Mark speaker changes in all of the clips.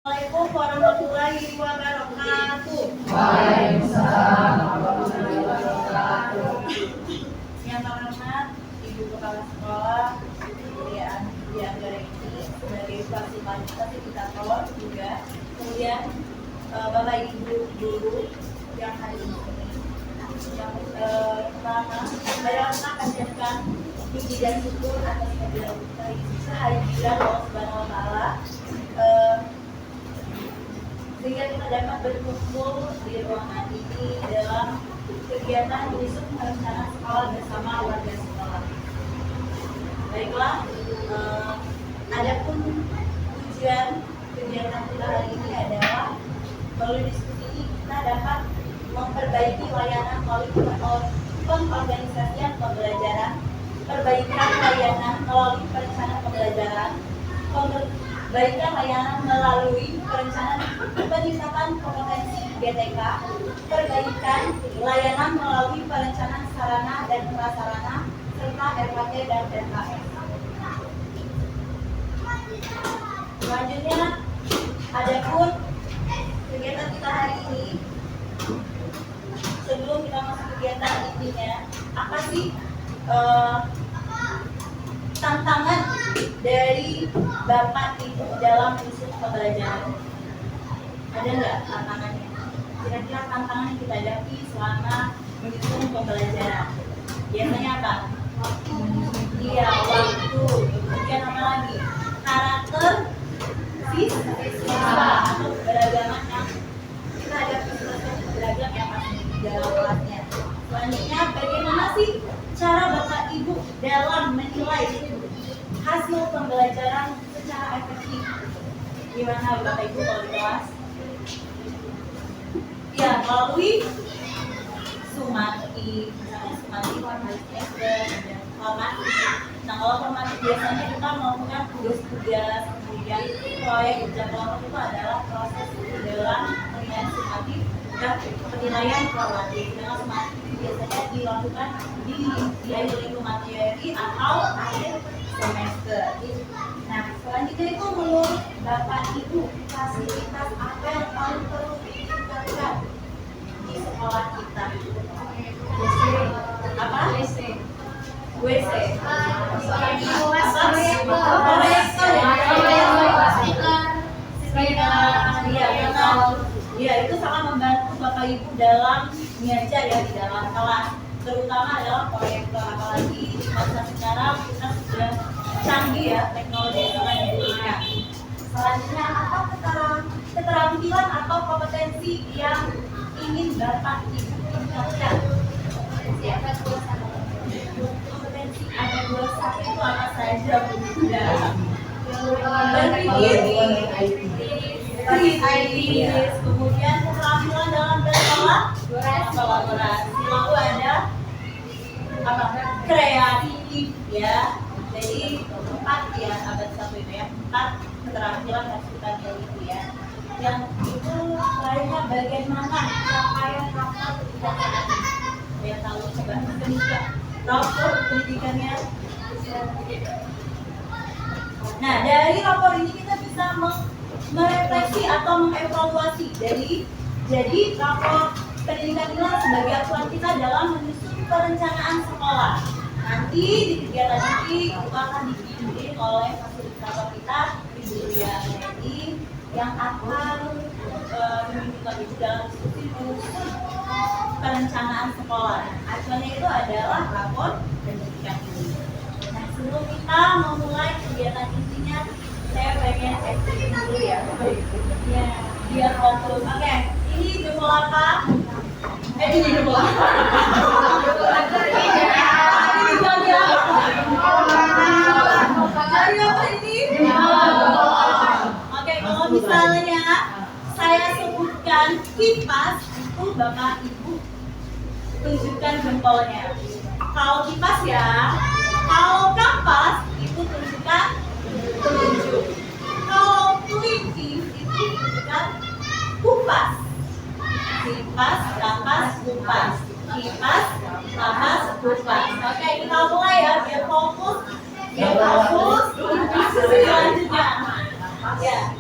Speaker 1: Assalamualaikum warahmatullahi wabarakatuh.
Speaker 2: Waalaikumsalam warahmatullahi wabarakatuh.
Speaker 1: Yang terhormat Ibu Kepala Sekolah di Anggara ini sebagai fasilitator juga, kemudian Bapak Ibu guru yang hadir di sini. Yang pertama, saya akan panjatkan puji dan syukur atas kehadiran Allah Subhanahu wa Ta'ala, sehingga kita dapat berkumpul di ruangan ini dalam kegiatan menyusun perencanaan sekolah bersama warga sekolah. Baiklah, adapun tujuan kegiatan kita hari ini adalah melalui diskusi ini kita dapat memperbaiki layanan melalui pengorganisasian pembelajaran, perbaikan layanan melalui perencanaan pembelajaran, perbaikan layanan melalui perencanaan peningkatan kompetensi BTK, perbaikan layanan melalui perencanaan sarana dan prasarana, serta RKT dan RKS. Selanjutnya, adapun kegiatan kita hari ini, sebelum kita masuk kegiatan intinya, apa sih tantangan dari Bapak Ibu dalam menyusun pembelajaran? Ada nggak tantangannya? Kira-kira tantangan yang kita hadapi selama menyusun pembelajaran? Biasanya apa? Iya, waktu. Kemudian apa lagi? Karakter siswa atau keberagaman yang kita hadapi sebagai beragam yang masih di dalam kelasnya. Selanjutnya, bagaimana sih cara Bapak Ibu dalam menilai hasil pembelajaran secara efektif? Gimana Bapak Ibu kalau di kelas? Ya, melalui Sumati, misalnya Sumati, formatif, dan formatif. Nah, kalau formatif biasanya kita melakukan tugas-tugas, kemudian proyek kerja kelompok itu adalah proses dalam penilaian sumatif dan penilaian formatif. Dengan sumatif biasanya dilakukan di akhir minggu materi atau akhir semester. Nah, selanjutnya itu menurut Bapak Ibu, fasilitas apa yang paling perlu ditingkatkan di sekolah kita? Apa? WC. Ya, itu sangat membantu Bapak Ibu dalam mengajar ya di dalam kelas, terutama adalah proyektor, apalagi di masa sekarang kita sudah canggih ya, teknologi yang sangat digunakan. Selanjutnya, apa keterampilan atau kompetensi yang ingin Bapak Ibu tingkatkan? Kompetensi ada 21 itu apa saja, Bunda? Berpikir kritis, kemudian keterampilan dalam berkolaborasi, lalu ada apa? Kreatif ya. Jadi 4 ya, abad 1 itu ya, 4 keterampilan harus kita miliki ya. Yang itu lainnya bagaimana capaian rapor pendidikan? Saya tahu, coba pendidikan rapor pendidikannya. Nah, dari rapor ini kita bisa merefleksi atau mengevaluasi. Jadi rapor pendidikan inilah sebagai acuan kita dalam menyusun perencanaan sekolah. Nanti di kegiatan ini kita akan dibimbing oleh fasilitator kita, Ibu Ria Lady, yang akan membimbing Ibu dalam diskusi menyusun perencanaan sekolah. Acuannya itu adalah rapor pendidikan ini. Nah, sebelum kita memulai kegiatan intinya, saya pengen explain dulu ya, biar fokus. Oke, ini jempol apa? Ini jempol apa? Oke, kalau misalnya saya sebutkan kipas, itu Bapak Ibu tunjukkan jempolnya. Kalau kipas ya, kalau kapas itu tunjukkan telunjuk. Kalau kelinci itu tunjukkan kupas. Kipas, kapas, kupas. Kipas, kapas, kupas. Oke, kita mulai ya, biar fokus. Biar fokus. Selanjutnya, ya.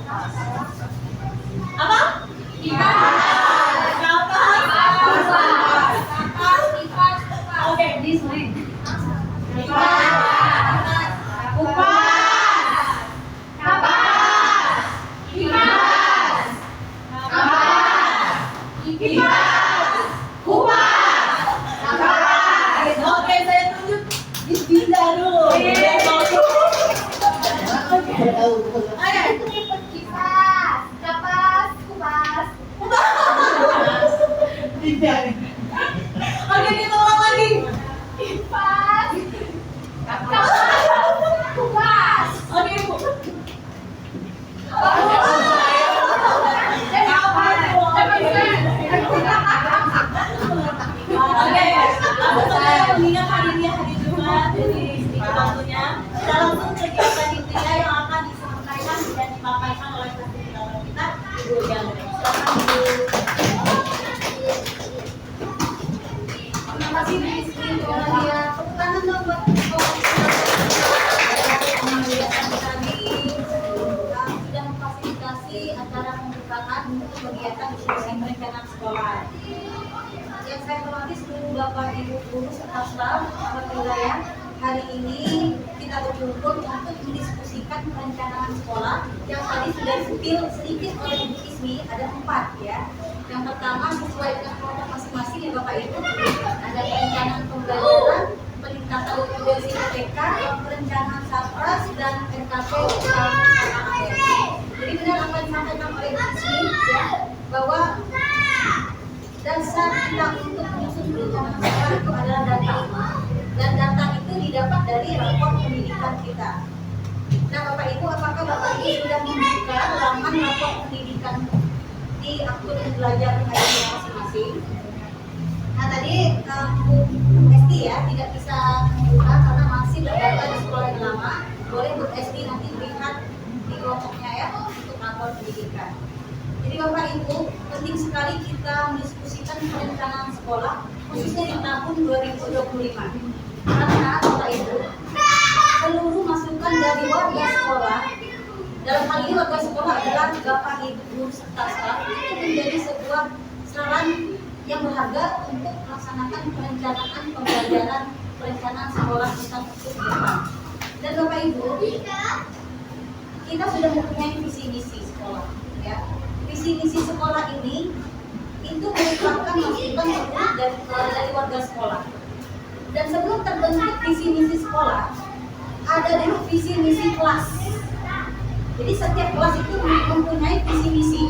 Speaker 1: Bu yang silakan Bu. Terima kasih Bu Ismi, dia tepuk tangan dong buat tadi sudah memfasilitasi acara pembukaan untuk kegiatan diskusi perencanaan sekolah. Yang saya hormati seluruh Bapak Ibu guru serta staf wilayah, hari ini kita berkumpul untuk mendiskusikan perencanaan sekolah yang tadi sudah sedikit oleh Ibu Ismi, ada 4 ya. Yang pertama sesuai dengan kelompok masing-masing ya Bapak Ibu, ada perencanaan pembelajaran, peningkatan kompetensi TK, perencanaan SAPRAS dan RKP UKM. Jadi benar apa yang disampaikan oleh Ibu Ismi ya, bahwa dasar kita untuk menyusun perencanaan sekolah itu adalah data, dan data itu didapat dari rapor pendidikan kita. Nah Bapak Ibu, apakah Bapak Ibu sudah membuka laman rapor pendidikan di akun belajar hari masing-masing? Nah tadi Bu Esti ya tidak bisa membuka karena masih terdata di sekolah yang lama. Boleh Bu Esti nanti lihat di kelompoknya ya untuk rapor pendidikan. Jadi Bapak Ibu, penting sekali kita mendiskusikan perencanaan sekolah khususnya di tahun 2025. Karena Bapak Ibu, seluruh masukan dari warga sekolah, dalam hal ini warga sekolah adalah Bapak Ibu guru serta staf, itu menjadi sebuah saran yang berharga untuk melaksanakan perencanaan pembelajaran, perencanaan sekolah kita untuk depan. Dan Bapak Ibu, kita sudah mempunyai visi misi sekolah ya. Visi misi sekolah ini itu merupakan masukan dari warga sekolah. Dan sebelum terbentuk visi misi sekolah, ada dulu visi misi kelas. Jadi setiap kelas itu mempunyai visi misi.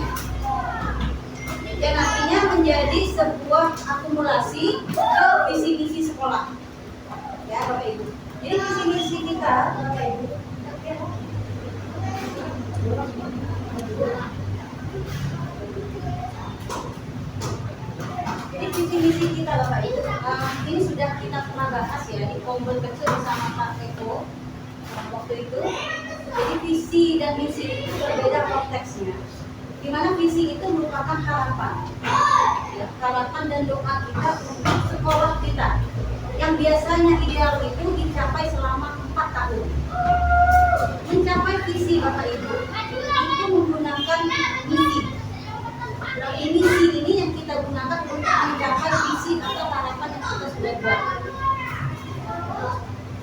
Speaker 1: Dan artinya menjadi sebuah akumulasi ke visi misi sekolah. Ya Bapak Ibu. Jadi visi misi kita, Bapak Ibu. Jadi visi misi kita Bapak Ibu, ini sudah kita pernah bahas ya di kumpul kecil bersama Pak Eko waktu itu. Jadi visi dan misi itu berbeda konteksnya. Di mana visi itu merupakan harapan, ya, harapan dan doa kita untuk sekolah kita yang biasanya ideal itu dicapai selama 4 tahun. Mencapai visi Bapak Ibu itu menggunakan misi. Nah, misi ini yang kita gunakan untuk mencapai visi atau harapan yang kita sudah buat.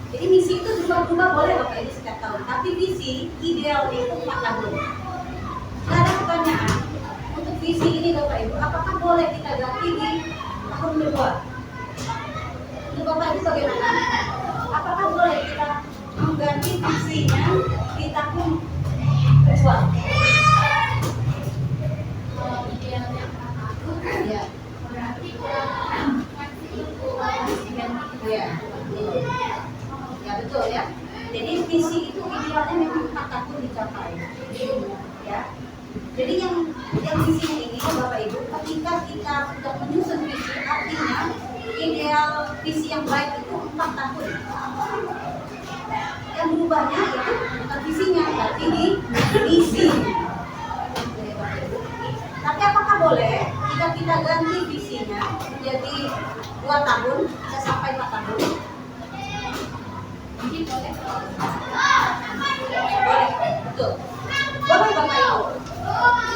Speaker 1: Jadi misi itu berubah-ubah boleh Bapak Ibu setiap tahun, tapi visi ideal itu 4 tahun. Nah, ada pertanyaan untuk visi ini Bapak Ibu, apakah boleh kita ganti di tahun kedua? Untuk Bapak Ibu bagaimana? Apakah boleh kita mengganti visinya di tahun kedua? Ya. Ya betul ya. Jadi visi itu idealnya memang 4 tahun dicapai. Ya. Jadi yang visinya ini Bapak Ibu, ketika kita sudah menyusun visi, artinya ideal visi yang baik itu 4 tahun. Yang berubahnya itu bukan visinya, tapi di misi. Tapi apakah boleh jika kita ganti visinya menjadi 2 tahun, bisa sampai 4 tahun? Mungkin boleh. Boleh, betul. Boleh Bapak Ibu.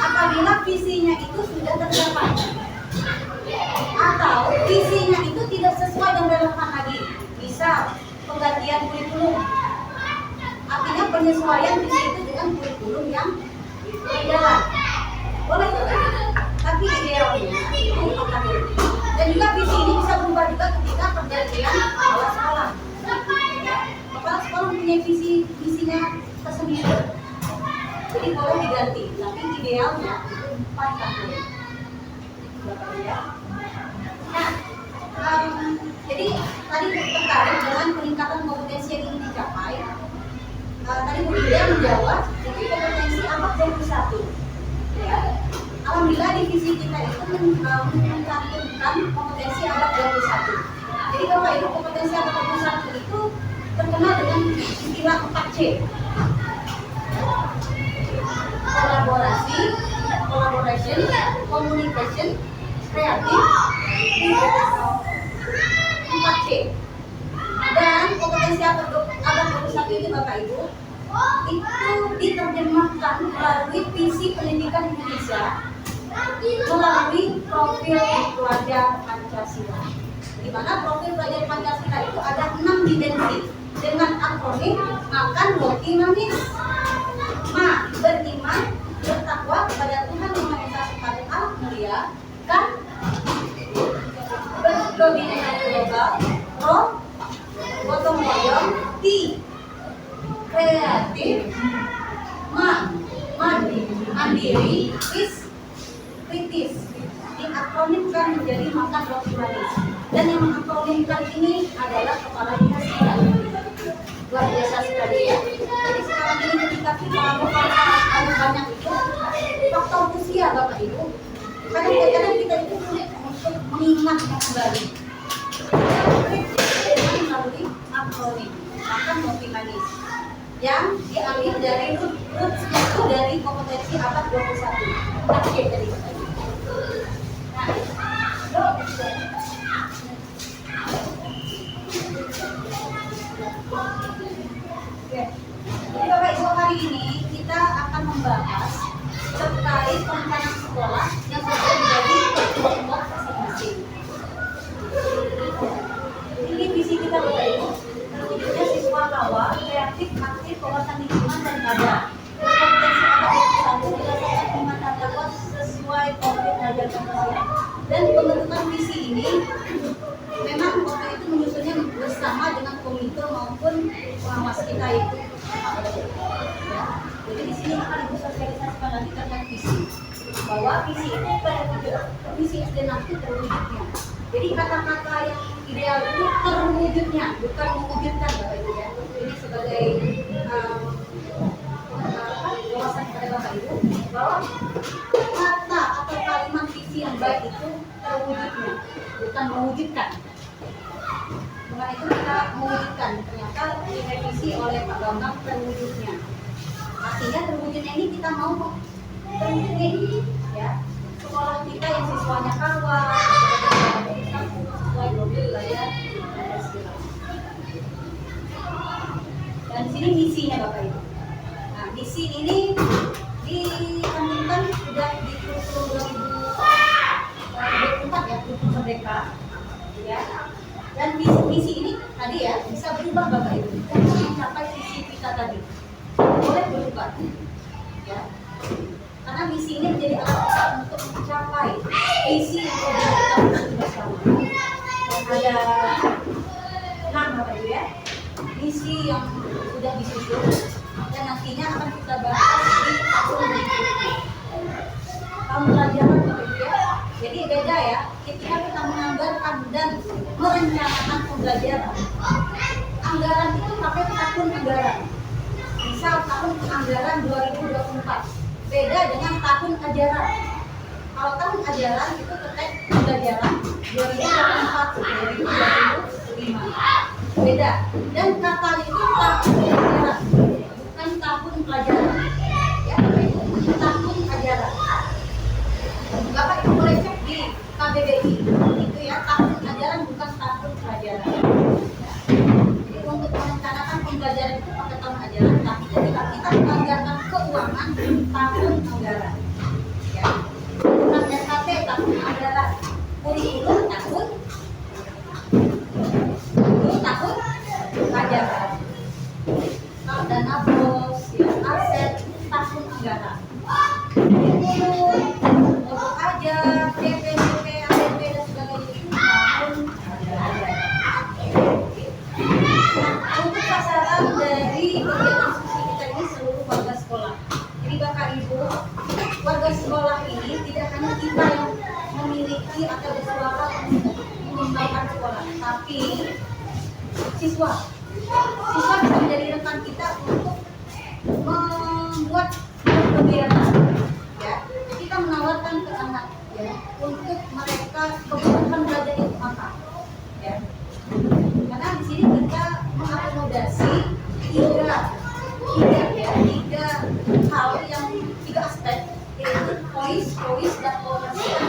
Speaker 1: Apabila visinya itu sudah tercapai, atau visinya itu tidak sesuai dan relevan lagi, bisa penggantian kurikulum. Artinya penyesuaian visi itu dengan kurikulum yang berjalan. Boleh Bapak Ibu. Tapi idealnya itu 4 tahun. Dan juga visi ini bisa berubah juga ketika pergantian kepala sekolah. Kepala sekolah mempunyai visinya tersendiri. Jadi boleh diganti, tapi idealnya 4 tahun. Nah, jadi tadi terkait dengan peningkatan kompetensi yang ingin dicapai. Tadi Bu Ida menjawab, itu kompetensi abad 21. Ya. Alhamdulillah di visi kita itu mencantumkan kompetensi abad 21. Jadi Bapak Ibu, kompetensi abad 21 itu terkenal dengan istilah 4C. Kolaborasi,
Speaker 3: communication, kreatif, 4C. Dan kompetensi abad 21 ini Bapak Ibu itu diterjemahkan melalui visi pendidikan Indonesia melalui profil pelajar Pancasila. Di mana profil pelajar Pancasila itu ada 6 dimensi dengan akronim makan roti manis. Ma, beriman, bertakwa kepada Tuhan Yang Maha Esa Subhanahu wa Mulia, kan berdominasi global, roh, gotong royong, ti, kreatif, mandiri, is, kritis. Diakronimkan menjadi makan roti manis. Dan yang mengakronimkan ini adalah kepala dinas kita. Luar biasa sekali ya. Jadi sekarang ini ketika kita melakukan hal banyak itu faktor usia Bapak Ibu. Kadang-kadang kita itu sulit untuk mengingat kembali. Melalui akronim makan roti manis yang diambil dari roots itu dari kompetensi abad 21. Oke, jadi jadi Bapak Ibu, hari ini kita akan membahas terkait perencanaan sekolah yang sudah menjadi kelompok masing-masing. Ini visi kita Bapak Ibu, terwujudnya siswa kawal, kreatif, aktif, wawasan lingkungan dan ada berkompetensi abad 21 berdasarkan 5 tata kota sesuai profil pelajar Pancasila. Dan pembentukan visi ini memang waktu itu menyusunnya bersama dengan komite maupun pengawas kita itu. Ya. Jadi di sini akan ibu sosialisasikan lagi terkait visi, bahwa visi itu terwujud, visi SD nanti terwujudnya. Jadi kata-kata yang ideal itu terwujudnya, bukan mewujudkan Bapak Ibu ya. Ini sebagai wawasan kepada Bapak Ibu bahwa kata atau kalimat visi yang baik itu terwujudnya, bukan mewujudkan. Dengan itu kita mewujudkan, ternyata direvisi oleh Pak Bambang terwujudnya. Artinya terwujudnya ini kita mau terwujudnya ini, ya. Sekolah kita yang siswanya kawal, sesuai profil belajar Pancasila. Dan di sini misinya Bapak Ibu. Nah, misi ini dicantumkan sudah di kurikulum 2024 ya, kurikulum Merdeka, ya. Dan misi ini tadi ya bisa berubah Bapak Ibu untuk mencapai visi kita tadi. Boleh berubah, ya. Karena misi ini menjadi alat kita untuk mencapai visi yang sudah kita susun bersama. Dan ada 6 Bapak Ibu ya, misi yang sudah disusun dan nantinya akan kita bahas di tahun berikutnya. Tahun pelajaran Bapak Ibu ya. Jadi beda ya, ketika kita menganggarkan dan merencanakan pembelajaran. Anggaran itu pakai tahun anggaran. Misal tahun anggaran 2024 beda dengan tahun ajaran. Kalau tahun ajaran itu terkait pembelajaran 2024-2025 beda. Dan kata itu tahun ajaran, bukan tahun pelajaran. Ya, tahun ajaran. Bapak Ibu boleh cek di KBBI itu ya, tahun ajaran bukan tahun pelajaran. Jadi untuk merencanakan pembelajaran itu pakai tahun ajaran, tapi ketika kita menganggarkan keuangan tahun anggaran, ya. Bukan SKT tahun anggaran, kurikulum tahun ajaran. Kalau dana bos, ya, aset tahun anggaran. Untuk aja, DP, APP dan sebagainya itu tahun ajaran. Nah, untuk sasaran dari kegiatan diskusi kita ini seluruh warga sekolah. Jadi Bapak Ibu, warga sekolah ini tidak hanya kita yang memiliki atau bersuara untuk mengembangkan sekolah, tapi siswa bisa menjadi rekan kita untuk membuat kegiatan. Ya, kita menawarkan ke anak ya untuk mereka kebutuhan belajar itu apa. Ya. Karena di sini kita mengakomodasi tiga hal yang tiga aspek, yaitu voice dan ownership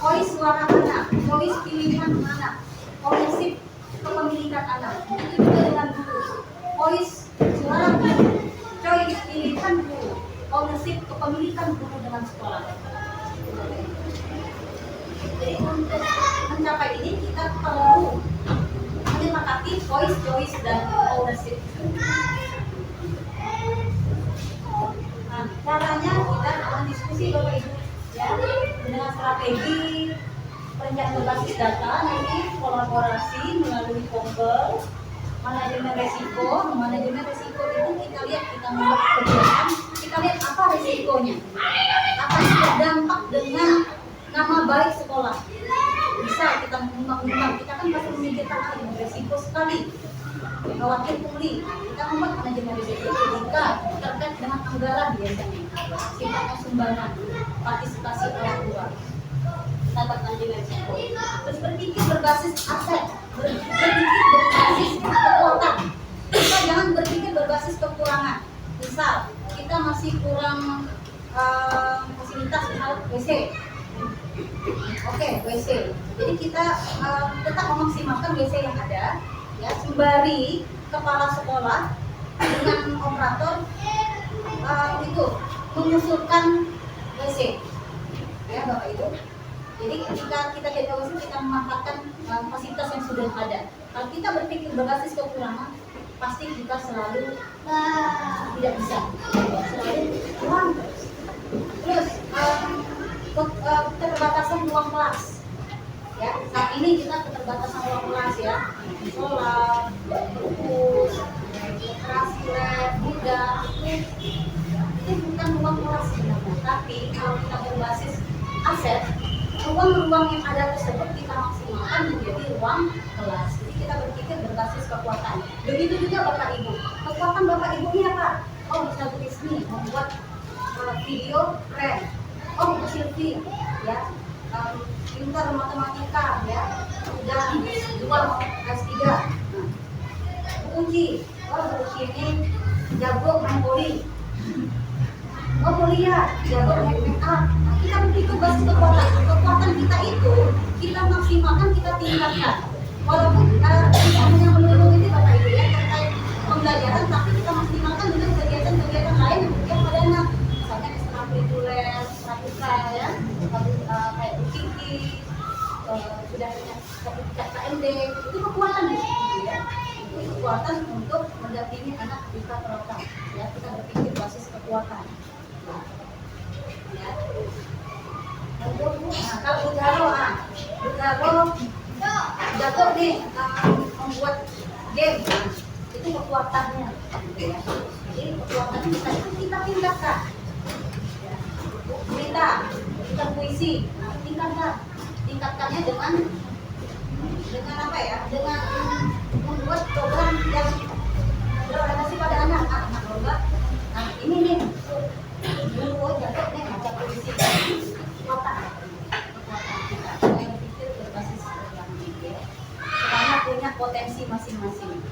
Speaker 3: voice suara anak, voice pilihan anak, ownership kepemilikan anak. Itu juga dengan guru, voice suara guru, choice pilihan guru, ownership kepemilikan guru dengan sekolah. Jadi untuk mencapai ini kita perlu menyepakati voice, choice, dan ownership. Nah, caranya kita akan diskusi Bapak Ibu ya, dengan strategi perencanaan berbasis data, nanti kolaborasi melalui Pomble, manajemen resiko. Manajemen resiko itu kita lihat, kita membuat kebijakan, kita lihat apa resikonya, apa yang berdampak dengan nama baik sekolah. Bisa kita menimbang-nimbang, kita kan pasti memikirkan resiko sekali, khawatir pungli. Kita membuat manajemen risiko jika terkait dengan anggaran biasanya, sifatnya sumbangan, partisipasi orang tua. Kita buat manajemen risiko. Terus berpikir berbasis aset, berpikir berbasis kekuatan. Kita jangan berpikir berbasis kekurangan. Misal kita masih kurang fasilitas, misal WC. Oke, WC. Jadi kita tetap memaksimalkan WC yang ada, ya, sembari kepala sekolah dengan operator itu mengusulkan WC, ya Bapak Ibu. Jadi ketika kita jadi WC, kita memanfaatkan fasilitas yang sudah ada. Kalau kita berpikir berbasis kekurangan, pasti kita selalu tidak bisa, selalu kurang. Terus keterbatasan ruang kelas. Ya, saat ini kita keterbatasan ruang kelas ya, sekolah, perpus, literasi lab, gudang, itu bukan ruang kelas sebenarnya. Tapi kalau kita berbasis aset, ruang-ruang yang ada tersebut kita maksimalkan menjadi ruang kelas. Jadi kita berpikir berbasis kekuatan. Begitu juga Bapak Ibu. Kekuatan Bapak Ibu ini apa? Oh, bisa berbisnis, membuat video keren. Oh, Bu Silvi, ya, pintar matematika, ya, sudah S2 mau S3. Nah, Bu Uci, oh Bu Uci ini jago main voli. Oh, kuliah, jago make up. Nah, kita berpikir basis kekuatan. Kekuatan kita itu kita maksimalkan, kita tingkatkan. Walaupun tidak hanya melulu ini Bapak Ibu ya terkait pembelajaran, tapi kita maksimalkan dengan kegiatan-kegiatan lain yang berkaitan pada anak. Misalnya ekstrakurikuler, pramuka ya, kayak UKIKI, sudah punya sertifikat KMD, itu kekuatan di situ ya. Itu kekuatan untuk mendampingi anak bisa terotak. Ya, kita berpikir basis kekuatan. Ya. Nah, kalau Bujaro, jago nih membuat game, itu kekuatannya. Ya. Jadi kekuatan kita tingkatkan. Kita puisi, tingkatkannya dengan apa ya? Dengan membuat program yang berorientasi pada anak lomba. Nah ini nih, guru jago nih baca puisi, kekuatan kita. Saya berpikir berbasis program ya. Karena punya potensi masing-masing.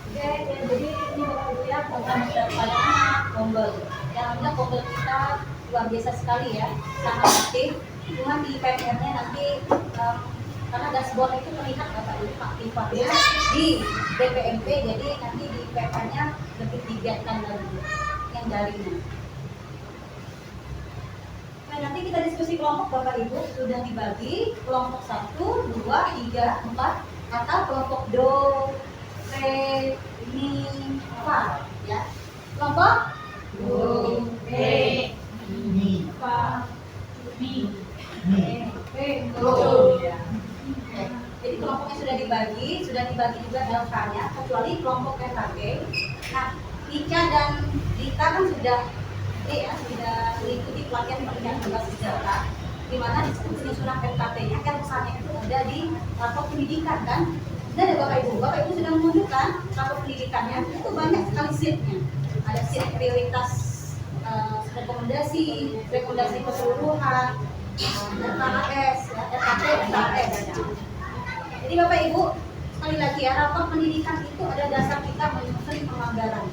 Speaker 3: Oke, jadi ini Bapak Ibu ya, program pada anak Pomble. Alhamdulillah Pomble kita luar biasa sekali ya, sangat aktif. Cuma di PR-nya nanti karena dashboard itu terlihat Bapak Ibu aktifannya di BPMP, jadi nanti di PR-nya lebih digiatkan lagi yang daringnya. Nah nanti kita diskusi kelompok Bapak Ibu sudah dibagi kelompok 1, 2, 3, 4 atau kelompok do, re, mi, fa ya. Kelompok do, re, mi, fa, mi, do. Jadi kelompoknya sudah dibagi juga LK-nya, kecuali kelompok RKT. Nah, Ica dan Dita kan sudah mengikuti pelatihan perencanaan berbasis data, di mana di penyusunan RKT-nya kan pesannya itu ada di rapor pendidikan kan. Sudah ada Bapak Ibu sudah menunjukkan rapor pendidikannya itu banyak sekali sheet-nya. Ada sheet prioritas rekomendasi keseluruhan, RKS, RKT, RKS. Jadi Bapak Ibu, sekali lagi ya, rapor pendidikan itu ada dasar kita menyusun penganggaran.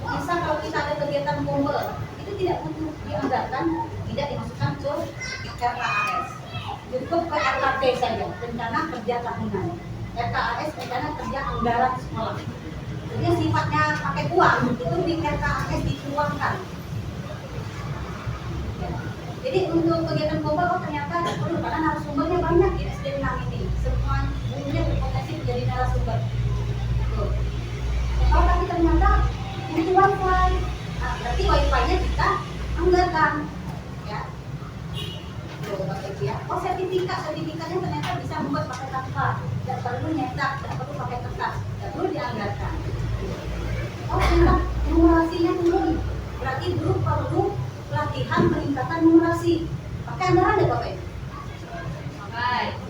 Speaker 3: Misal kalau kita ada kegiatan Pomble, itu tidak butuh dianggarkan, tidak dimasukkan RKAS. Cukup ke RKT saja, rencana kerja tahunan. RKAS rencana kerja anggaran sekolah. Jadi sifatnya pakai uang itu di RKAS dituangkan. Jadi untuk kegiatan global, oh ternyata karena narasumbernya banyak di SD 6 ini, semua gurunya berpotensi menjadi narasumber. Tuh. Kalau tapi ternyata ini wifi, nah, berarti wifi-nya kita anggarkan, ya. Tuh, Bapak Ibu ya. Oh sertifikatnya ternyata bisa membuat pakai tanpa, tidak perlu nyetak, tidak perlu pakai kertas, tidak perlu dianggarkan. Oh ternyata numerasinya turun, berarti guru perlu pelatihan peningkatan numerasi. Pakai anggaran deh Bapak Ibu?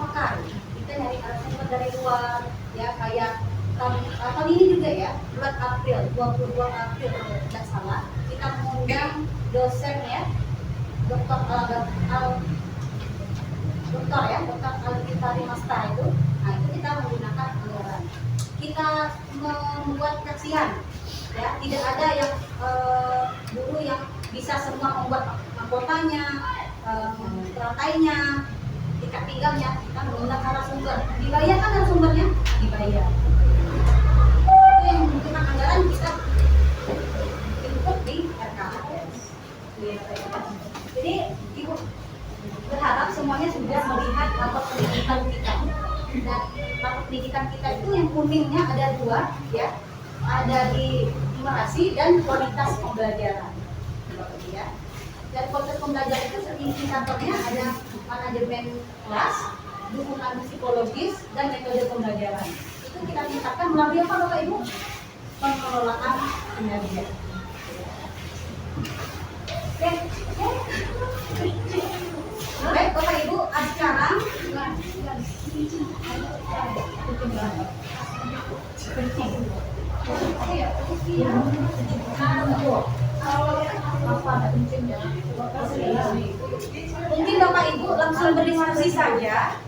Speaker 3: Pakai. Kita nyari narasumber dari luar, ya kayak tahun ini juga ya, bulan April, 22 April kalau tidak salah, kita mengundang dosen ya, Dr. Alfitari Masta itu. Nah itu kita menggunakan anggaran. Kita membuat kajian, ya tidak ada yang guru yang bisa semua membuat mahkotanya, perantainya, tiket pinggangnya, kita menggunakan narasumber. Dibayar kan narasumbernya? Dibayar. Itu yang membutuhkan anggaran kita input di RKAS. Jadi Ibu berharap semuanya sudah melihat rapor pendidikan kita. Dan rapor pendidikan kita itu yang kuningnya ada dua, ya, ada di numerasi dan kualitas pembelajaran. Ya. Dan kualitas pembelajaran itu indikatornya ada manajemen kelas, dukungan psikologis, dan metode pembelajaran. Itu kita tingkatkan melalui apa Bapak Ibu? Pengelolaan kinerja. Oke. Baik Bapak Ibu, sekarang mungkin Bapak Ibu langsung berdiskusi saja,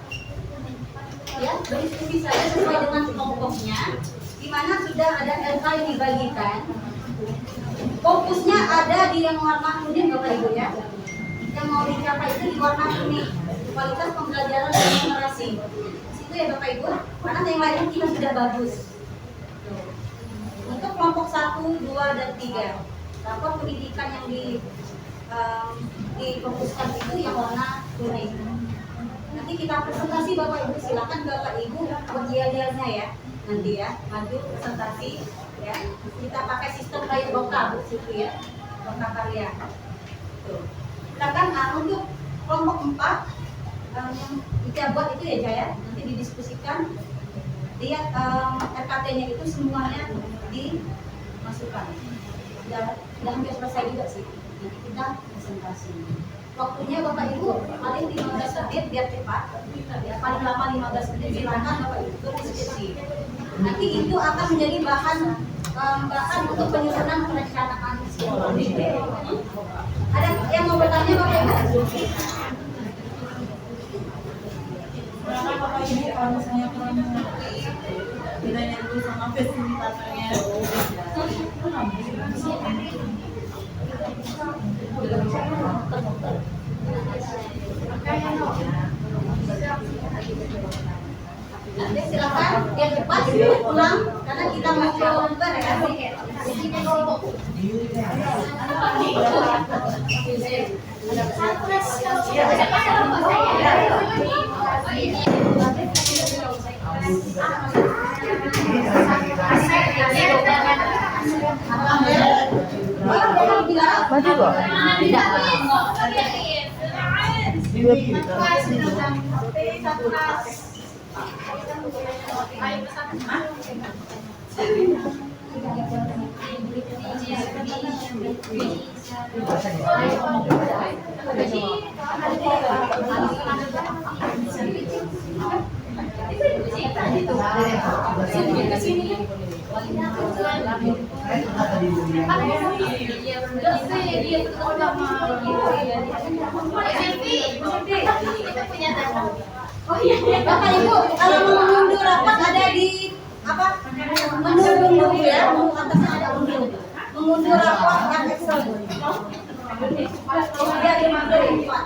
Speaker 3: ya, berdiskusi saja sesuai dengan kelompoknya, di mana sudah ada LK yang dibagikan. Fokusnya ada di yang warna kuning Bapak Ibu ya, yang mau dicapai itu di warna kuning, kualitas pembelajaran dan numerasi. Situ ya Bapak Ibu, karena yang lain kita sudah bagus. Untuk kelompok 1, 2, dan 3, rapor pendidikan yang difokuskan itu yang warna kuning. Nanti kita presentasi Bapak Ibu, silakan Bapak Ibu bergiat-giatnya ya, nanti ya, maju presentasi ya. Kita pakai sistem kayak Boka situ ya, Boka karya. Tuh. Silakan untuk kelompok 4 yang kita buat itu ya Jaya, nanti didiskusikan. Lihat RKT-nya itu semuanya dimasukkan. Sudah hampir selesai juga sih. Nanti kita presentasi. Waktunya Bapak Ibu paling 15 menit biar cepat. Ya, paling lama 15 menit silakan Bapak Ibu berdiskusi. Nanti itu akan menjadi bahan untuk penyusunan perencanaan sekolah. Ada yang mau bertanya Bapak Ibu?
Speaker 1: Berapa Bapak Ibu kalau misalnya kurang mengerti, bedanya dulu sama fasilitatornya.
Speaker 3: Nanti silakan biar cepat pulang karena kita mau keluar ya.
Speaker 2: Maju kok? Tidak.
Speaker 3: Oh iya, Bapak Ibu, kalau mau mengunduh rapat ada di apa? Mengunduh ya, atasnya ada unduh. Mengunduh rapat yang Excel. Oh, dia diambil Pak.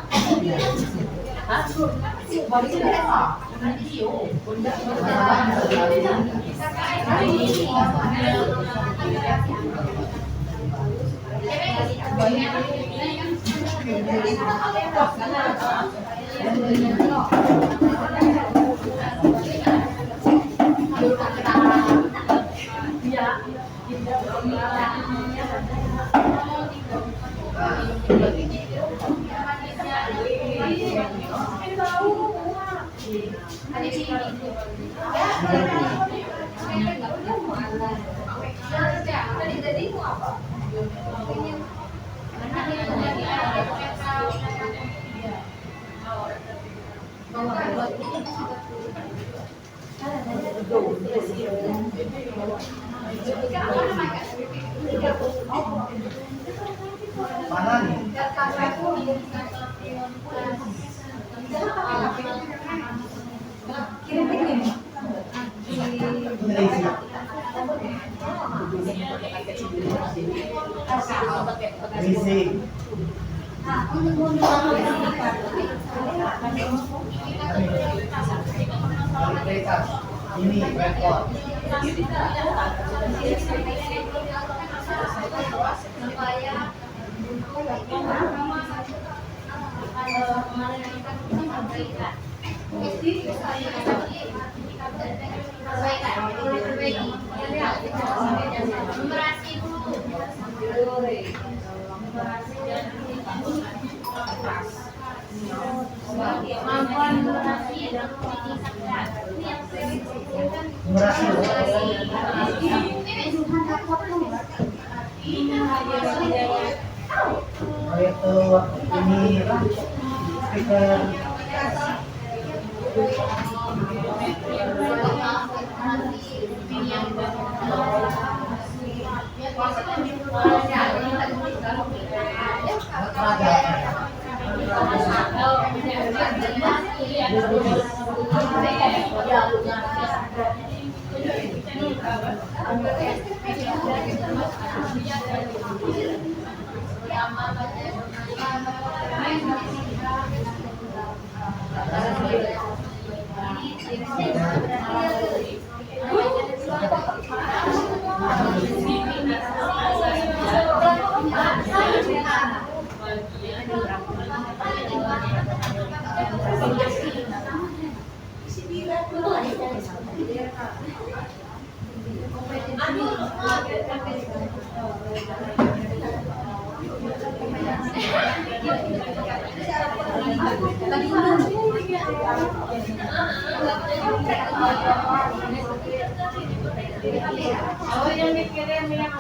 Speaker 4: Mana nih? Risik.
Speaker 3: Nah, untuk menggunakan
Speaker 4: Ini rekor. Itu ini speaker.
Speaker 5: Oh, yang dikirim yang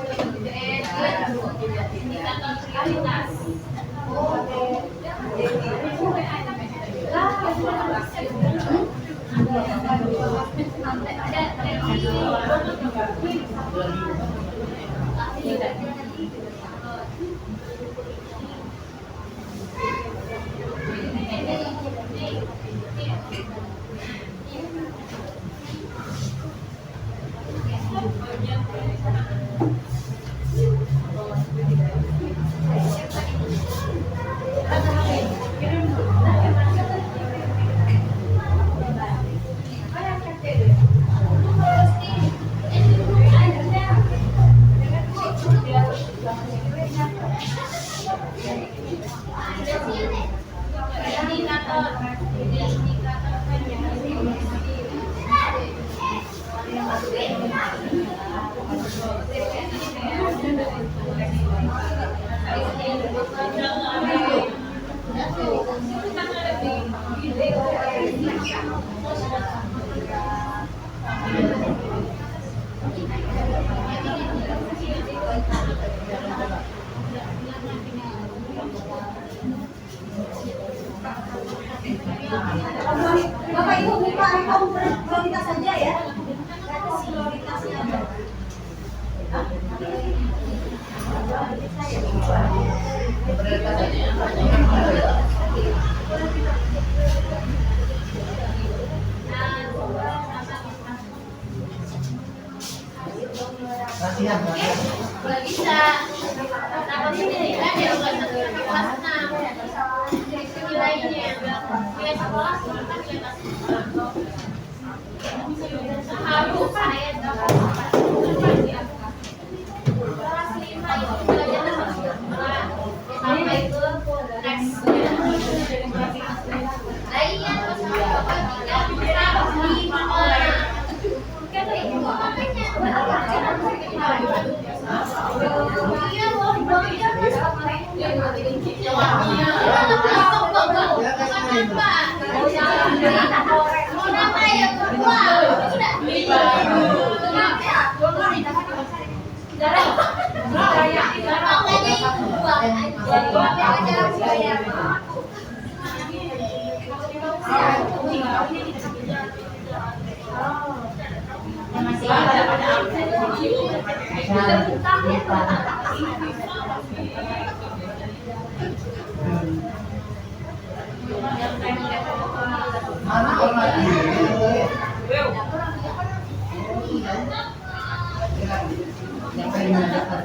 Speaker 3: Bapak Ibu buka akun prioritas saja ya. Prioritasnya aja.
Speaker 4: Latihan.
Speaker 5: nggak bisa. Takut ini kan ya udah kelas 6. Nilainya
Speaker 4: Mana orang ini? Yang paling mendapat.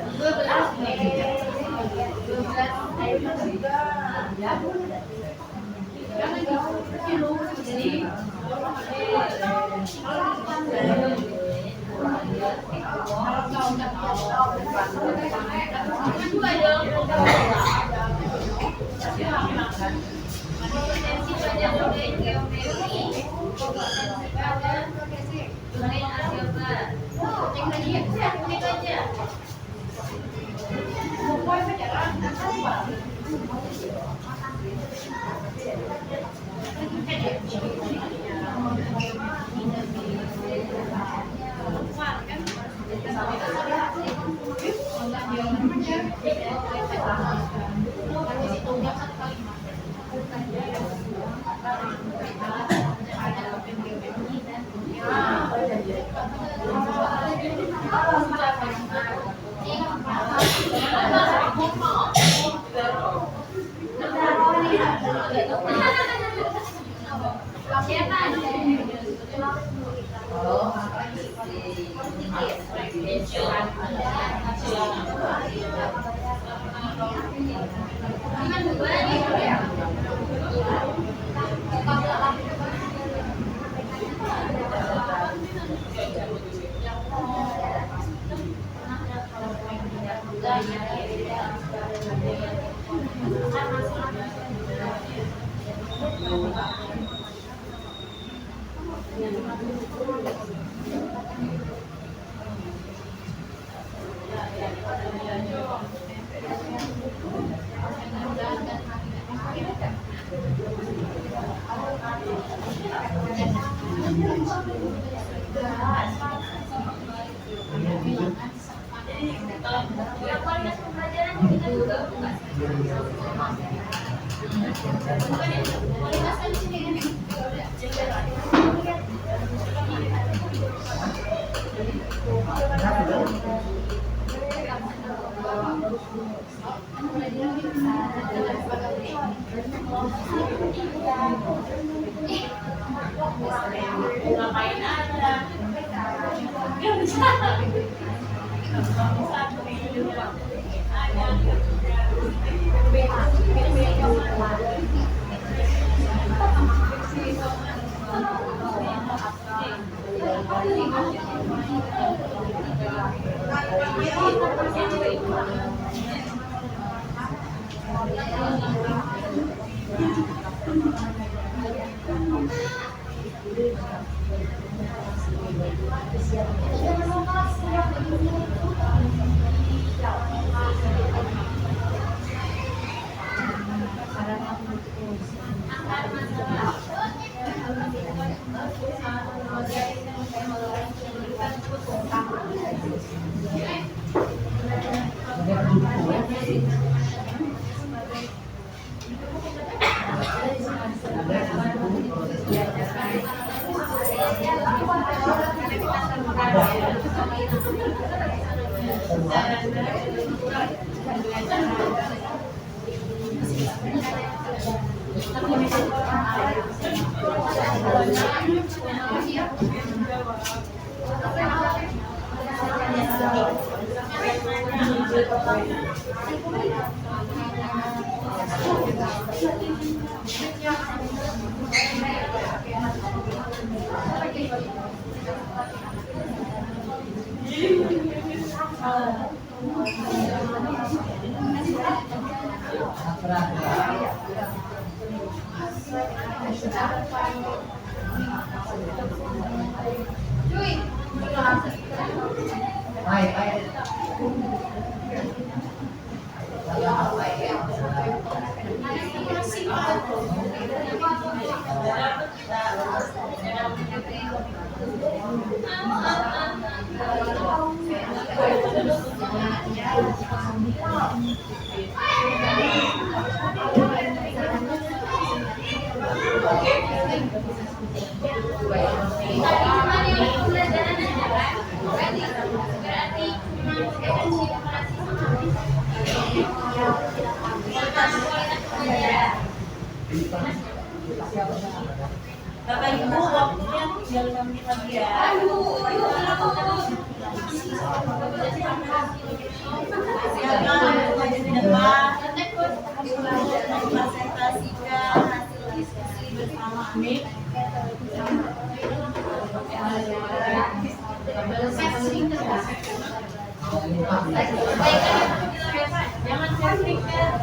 Speaker 4: Hai.
Speaker 1: Bapak Ibu, waktunya tinggal 5 menit lagi ya. Silakan maju di depan untuk presentasikan hasil diskusi bersama Amin.
Speaker 5: Jangan casting ya.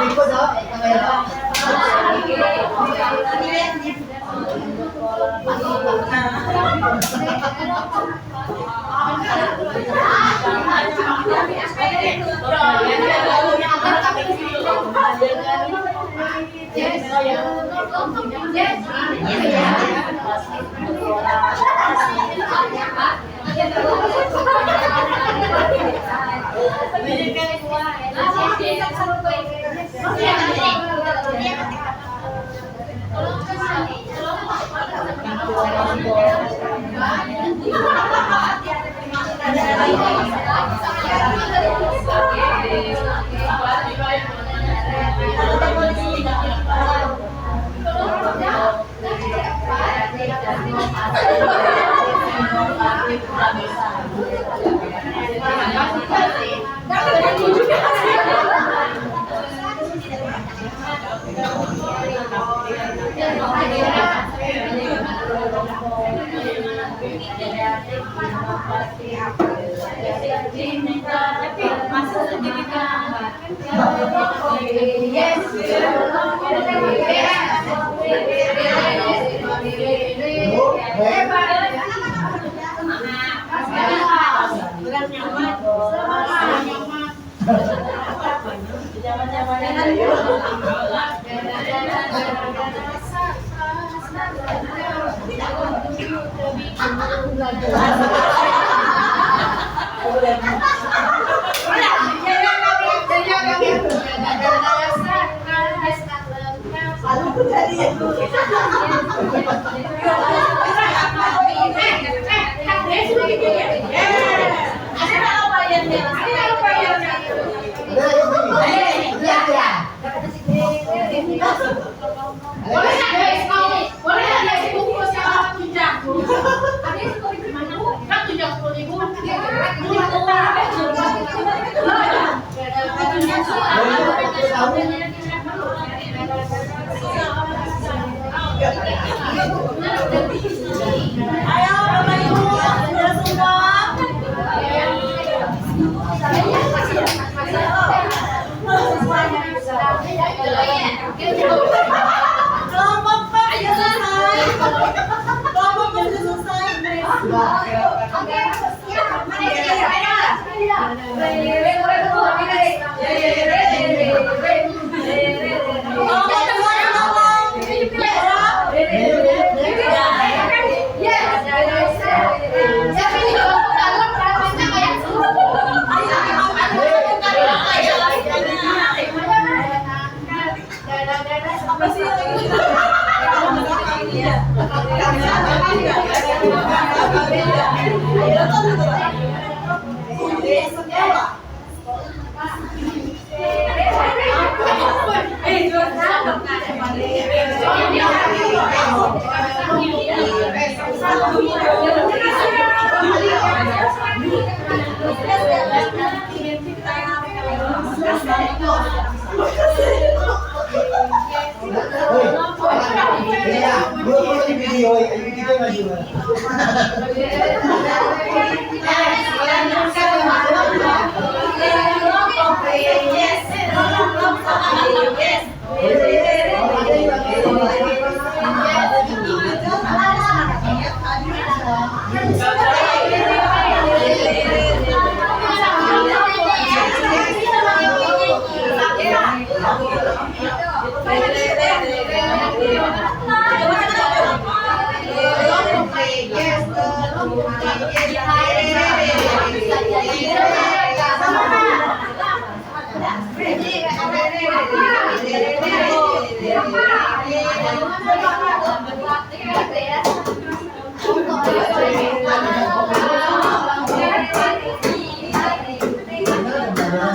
Speaker 4: Ikut dong, kamera.
Speaker 1: Ayo, Bapak Ibu, sudah semua. Kelompok P sudah selesai. Kelompok P sudah selesai. Kelompok dua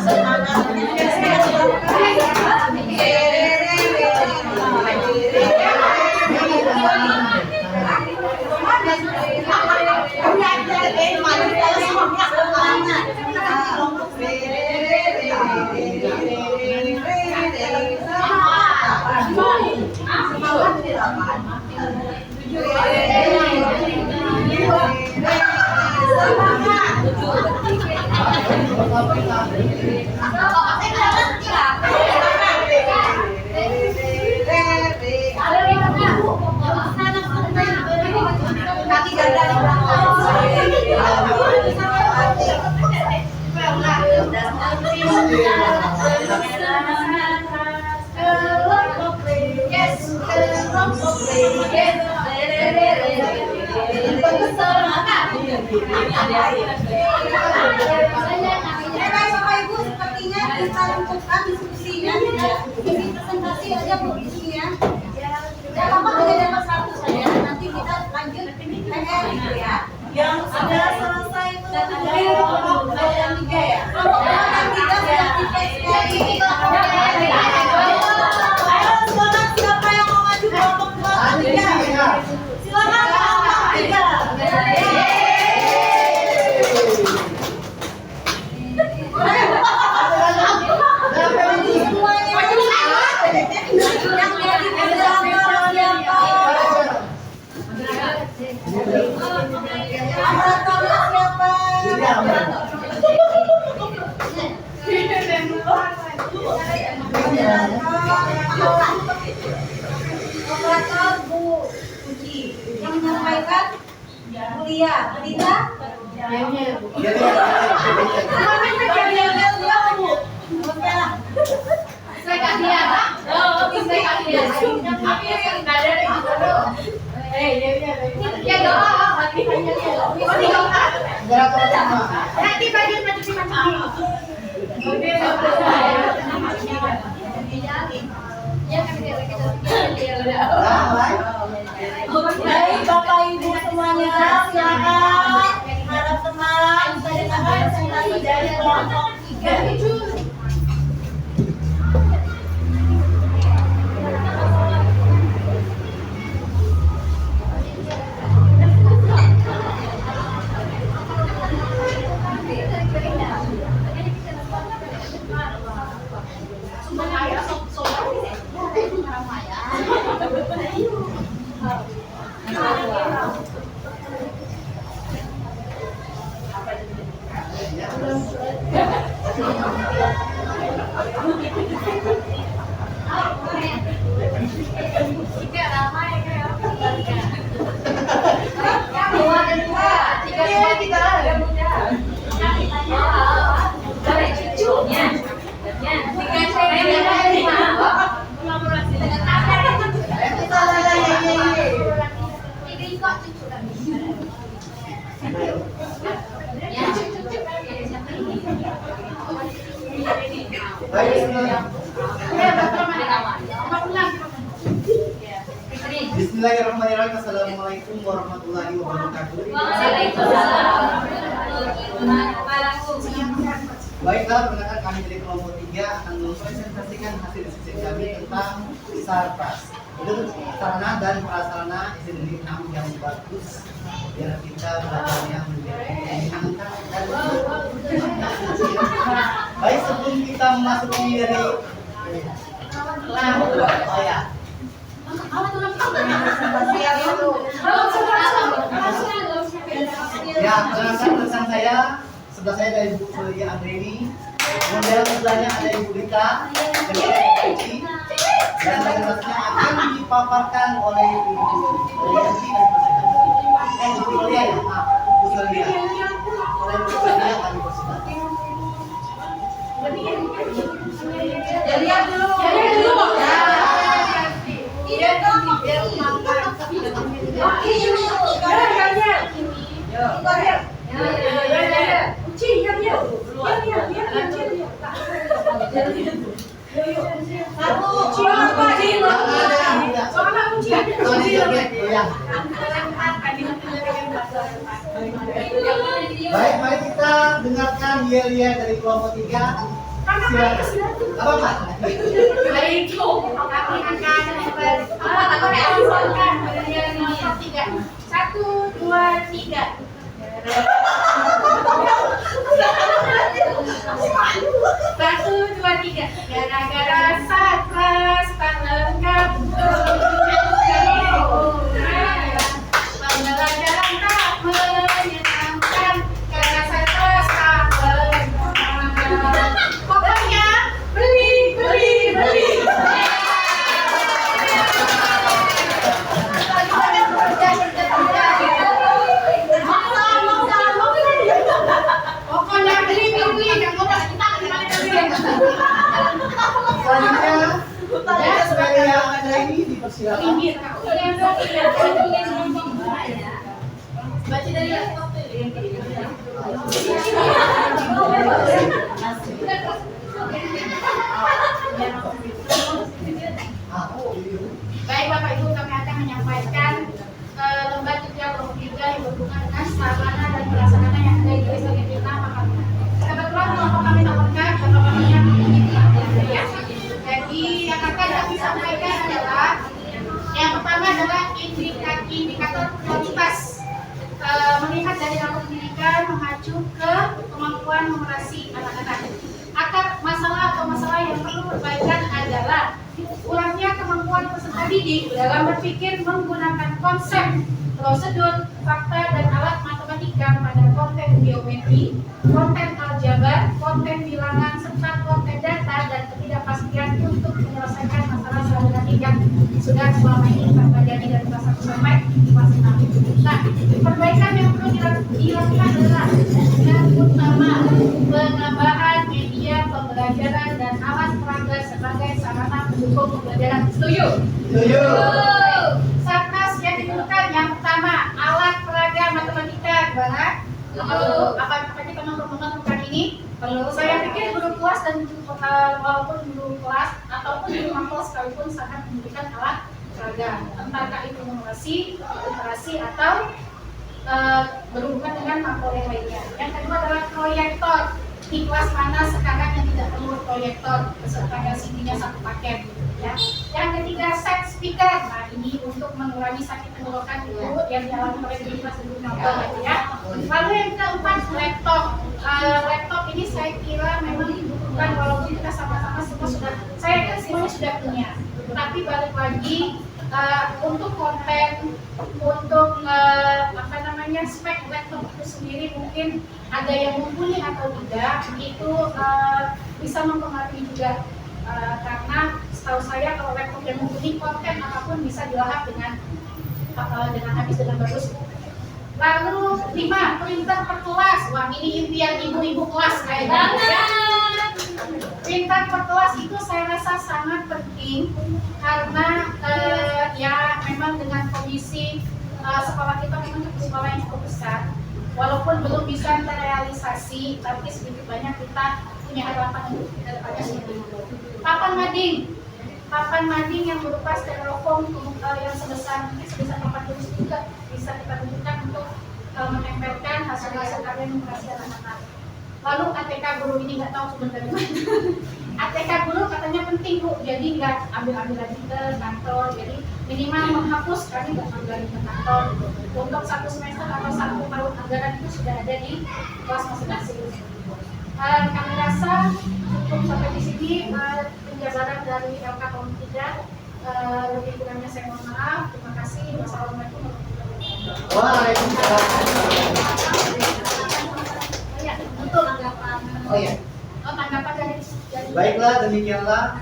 Speaker 3: Semangat. Bapak Ibu, sepertinya kita cukupkan diskusinya. Ini presentasi aja Bu di sini ya. Tidak apa-apa hanya dapat satu saja. Nanti kita lanjut PR gitu ya.
Speaker 1: Yang sudah selesai itu ada kelompok yang 3 ya.
Speaker 3: Kelompok yang 3 sudah di
Speaker 1: Ayo silakan siapa yang mau maju kelompok 3? Silakan kelompok 3.
Speaker 3: Operator Bu Uci yang menyampaikan Mulia, Berita.
Speaker 5: Saya kak dia, oh bisa kak dia. Tapi yang nggak ada di situ. Ya doa, mati hanya dia. Nanti bagian maju. Oke, ya kan dia
Speaker 1: Baik Bapak Ibu semuanya, silakan harap tenang. Saya dengar presentasi dari kelompok 3.
Speaker 4: Bismillahirrahmanirrahim. Assalamualaikum warahmatullahi wabarakatuh. Baiklah, perkenalkan kami dari kelompok 3 akan mempresentasikan hasil diskusi kami tentang sarpras. Itu sarana dan prasarana SDN 6 yang bagus biar kita belajarnya menyenangkan dan baik. Sebelum kita memasuki dari oh ya. Ya, perkenalkan rekan saya, sebelah saya ada Ibu Sulia Andreni, kemudian sebelahnya ada Ibu Rita, dan selanjutnya akan dipaparkan oleh Ibu Yanti dan Ibu Sulia ya, Ibu Sulia. Oleh Ibu Sulia kami persilakan.
Speaker 3: Lihat dulu.
Speaker 4: Baik, mari kita dengarkan Yelia dari kelompok 3. Silakan. Apa?
Speaker 5: Satu, dua, tiga. Gara-gara sarpras tak lengkap. Pembelajaran tak menyenangkan karena sarpras tak lengkap. Pokoknya beli. Pokoknya beli, jangan lupa kita
Speaker 4: ini dipersilakan.
Speaker 5: Baca dari laptop Baik Bapak Ibu, kami akan menyampaikan lembar tujuan kelompok 3 yang berhubungan dengan sarana dan prasarana yang ada di desa kita. Kebetulan kelompok kami lengkap, kelompoknya ya. Jadi yang akan kami sampaikan adalah yang pertama adalah indikator prioritas. Melihat dari dalam pendidikan mengacu ke kemampuan numerasi anak-anak. Masalah yang perlu perbaikan adalah kurangnya kemampuan peserta didik dalam berpikir menggunakan konsep, prosedur, fakta, dan alat matematika pada konten geometri, konten aljabar, konten bilangan, serta konten data dan ketidakpastian untuk menyelesaikan masalah sehari-hari yang sudah selama ini terjadi dari kelas 1 sampai kelas 6. Nah, perbaikan yang perlu dilakukan adalah yang utama penambahan media pembelajaran dan alat peraga sebagai sarana pendukung pembelajaran. Setuju?
Speaker 4: Setuju.
Speaker 5: Sarkas yang dibutuhkan yang pertama alat peraga matematika. Gimana? Apa kita memerlukan ini? Perlu. Saya pikir guru kelas dan walaupun guru kelas ataupun guru makro sekalipun sangat membutuhkan alat peraga. Entahkah itu numerasi, literasi atau berhubungan dengan makro yang lainnya. Yang kedua adalah proyektor. Di kelas mana sekarang yang tidak perlu proyektor beserta LCD-nya satu paket, ya. Yang ketiga set speaker. Nah, ini untuk mengurangi sakit tenggorokan itu yang dialami oleh guru kelas dan guru makro, ya. Lalu yang keempat laptop. Laptop ini saya kira memang dibutuhkan walaupun kita sama-sama semua sudah, saya kan semuanya sudah punya. Tapi balik lagi untuk konten, untuk spek laptop itu sendiri mungkin ada yang mumpuni atau tidak, itu bisa mempengaruhi juga karena setahu saya kalau laptop yang mumpuni konten apapun bisa dilahap dengan habis dengan bagus. Lalu 5, printer per kelas. Wah, ini impian ibu-ibu kelas kayak banget. Printer per kelas itu saya rasa sangat penting karena ya memang dengan kondisi sekolah kita memang sekolah yang cukup besar. Walaupun belum bisa terrealisasi, tapi sedikit banyak kita punya harapan untuk kedepannya seperti itu. Papan mading yang berupa styrofoam yang sebesar papan tulis juga bisa kita tunjukkan untuk menempelkan hasil-hasil karya numerasi anak-anak. Lalu ATK guru ini nggak tahu sumber dari mana. ATK guru katanya penting Bu, jadi nggak ambil lagi ke kantor, jadi minimal menghapus kami nggak ambil lagi ke kantor. Untuk 1 semester atau 1 tahun anggaran itu sudah ada di kelas masing-masing. Kami rasa cukup sampai di sini penjabaran dari LK Tahun 3. Lebih kurangnya saya mohon maaf. Terima kasih. Wassalamualaikum warahmatullahi wabarakatuh.
Speaker 4: Waalaikumsalam.
Speaker 3: Untuk tanggapan.
Speaker 4: Oh ya.
Speaker 5: Tanggapan dari
Speaker 4: Baiklah, demikianlah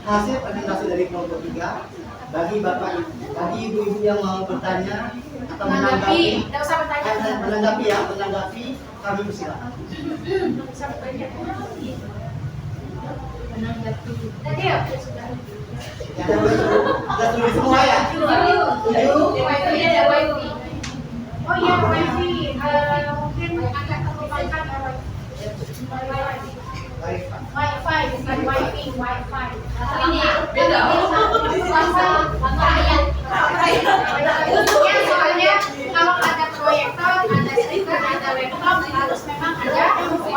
Speaker 4: hasil presentasi dari kelompok 3. Bagi ibu-ibu yang mau bertanya atau menanggapi,
Speaker 5: tidak usah bertanya.
Speaker 4: menanggapi, kami persilakan.
Speaker 5: Bisa bertanya. Menanggapi. Tadi ya sudah.
Speaker 4: Kita tulis semua ya.
Speaker 5: Wifi ada wifi. Oh iya wifi. Mungkin agak terlupakan ya wifi. Wifi bukan wifi, wifi. Ini beda. Ya soalnya kalau ada proyektor, ada speaker, ada laptop harus memang ada wifi.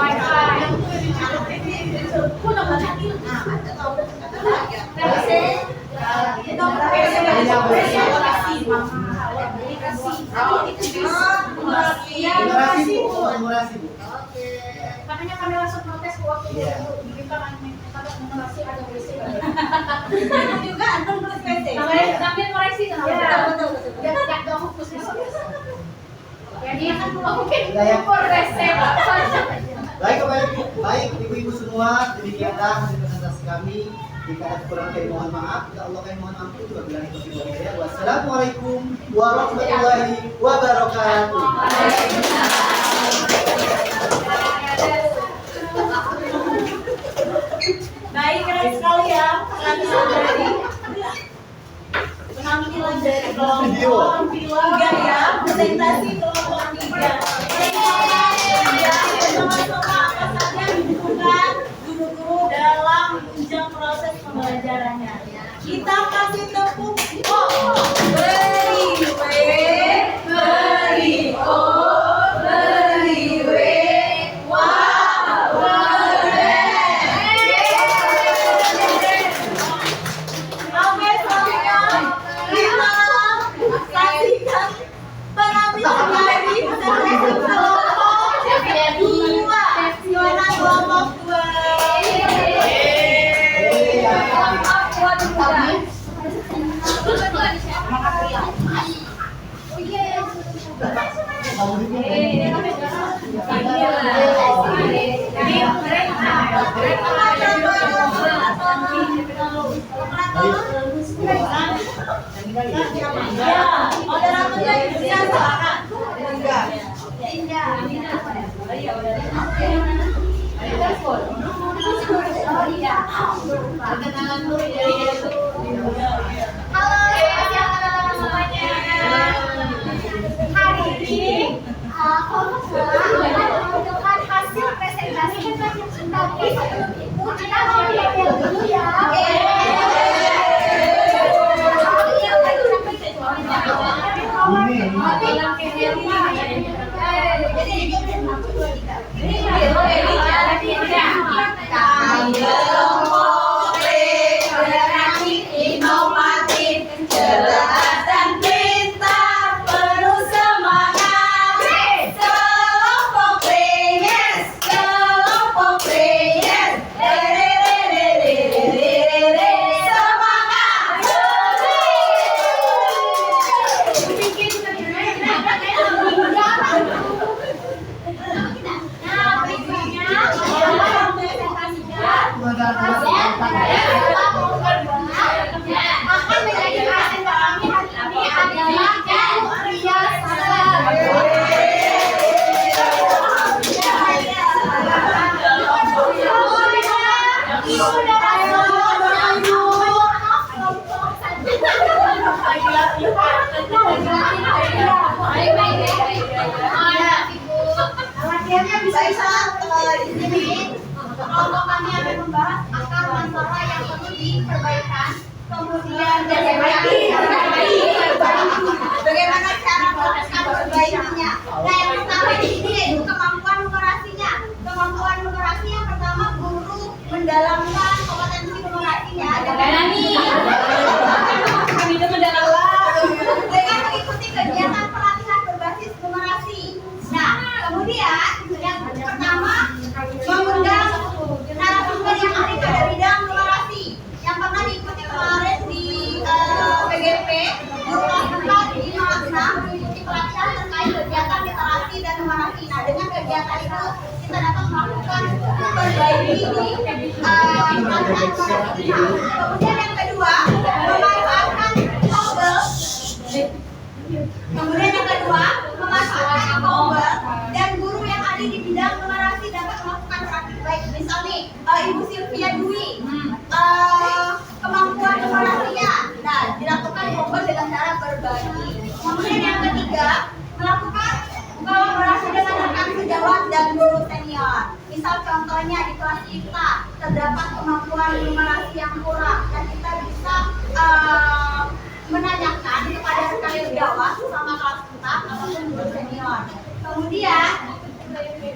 Speaker 5: Makanya kami langsung protes waktu itu diminta numerasi ada WC.
Speaker 1: Juga antum tulis WC.
Speaker 5: Tapi koreksi
Speaker 1: Betul.
Speaker 5: nggak dong khusus. Jadi mungkin ukur resep.
Speaker 4: Baik ibu-ibu semua, demikianlah hasil presentasi kami. Jika ada kekurangan kami mohon maaf. Jika Allah kami mohon ampun. Wassalamualaikum warahmatullahi wabarakatuh.
Speaker 1: Baik, keren sekali ya. Kami sudah dari kelompok 3 ya, presentasi kelompok 3. Ya, bersama-sama apa saja yang dibutuhkan guru-guru dalam menunjang proses pembelajarannya. Kita kasih tepuk. Beri Ya, moderatornya bisa silakan.
Speaker 5: Halo semuanya. Hari ini menunjukkan hasil presentasi, tapi sebelum itu kita mau lihat dulu ya. Akan menjadi pasien kami hari ini adalah Ria bisa di sini. Kelompok kami akan membahas akar masalah yang perlu diperbaikan, kemudian bagaimana cara melakukan perbaikannya. Nah, yang pertama di sini yaitu kemampuan numerasinya. Kemampuan numerasi yang pertama, guru mendalamkan kompetensi numerasinya dengan mengikuti kegiatan pelatihan berbasis numerasi. Nah, kemudian yang pertama, mengundang narasumber yang ahli pada bidang numerasi yang pernah diikuti kemarin di PGP guru kelas 4 di Makna mengikuti pelatihan terkait kegiatan literasi dan numerasi. Nah, dengan kegiatan itu kita dapat melakukan memperbaiki di pelatihan numerasi. Kemudian yang kedua, memanfaatkan tombol. Kemudian yang kedua, memanfaatkan tombol dan guru yang ahli di bidang numerasi dapat melakukan praktik baik. Misal nih, Ibu Sylvia Dwi, kemampuan numerasinya, nah dilakukan tombol dengan cara berbagi. Kemudian yang ketiga, melakukan kolaborasi dengan rekan sejawat dan guru senior. Misal contohnya di kelas kita terdapat kemampuan numerasi yang kurang dan kita bisa menanyakan kepada rekan sejawat sama kelas kita ataupun guru senior. Kemudian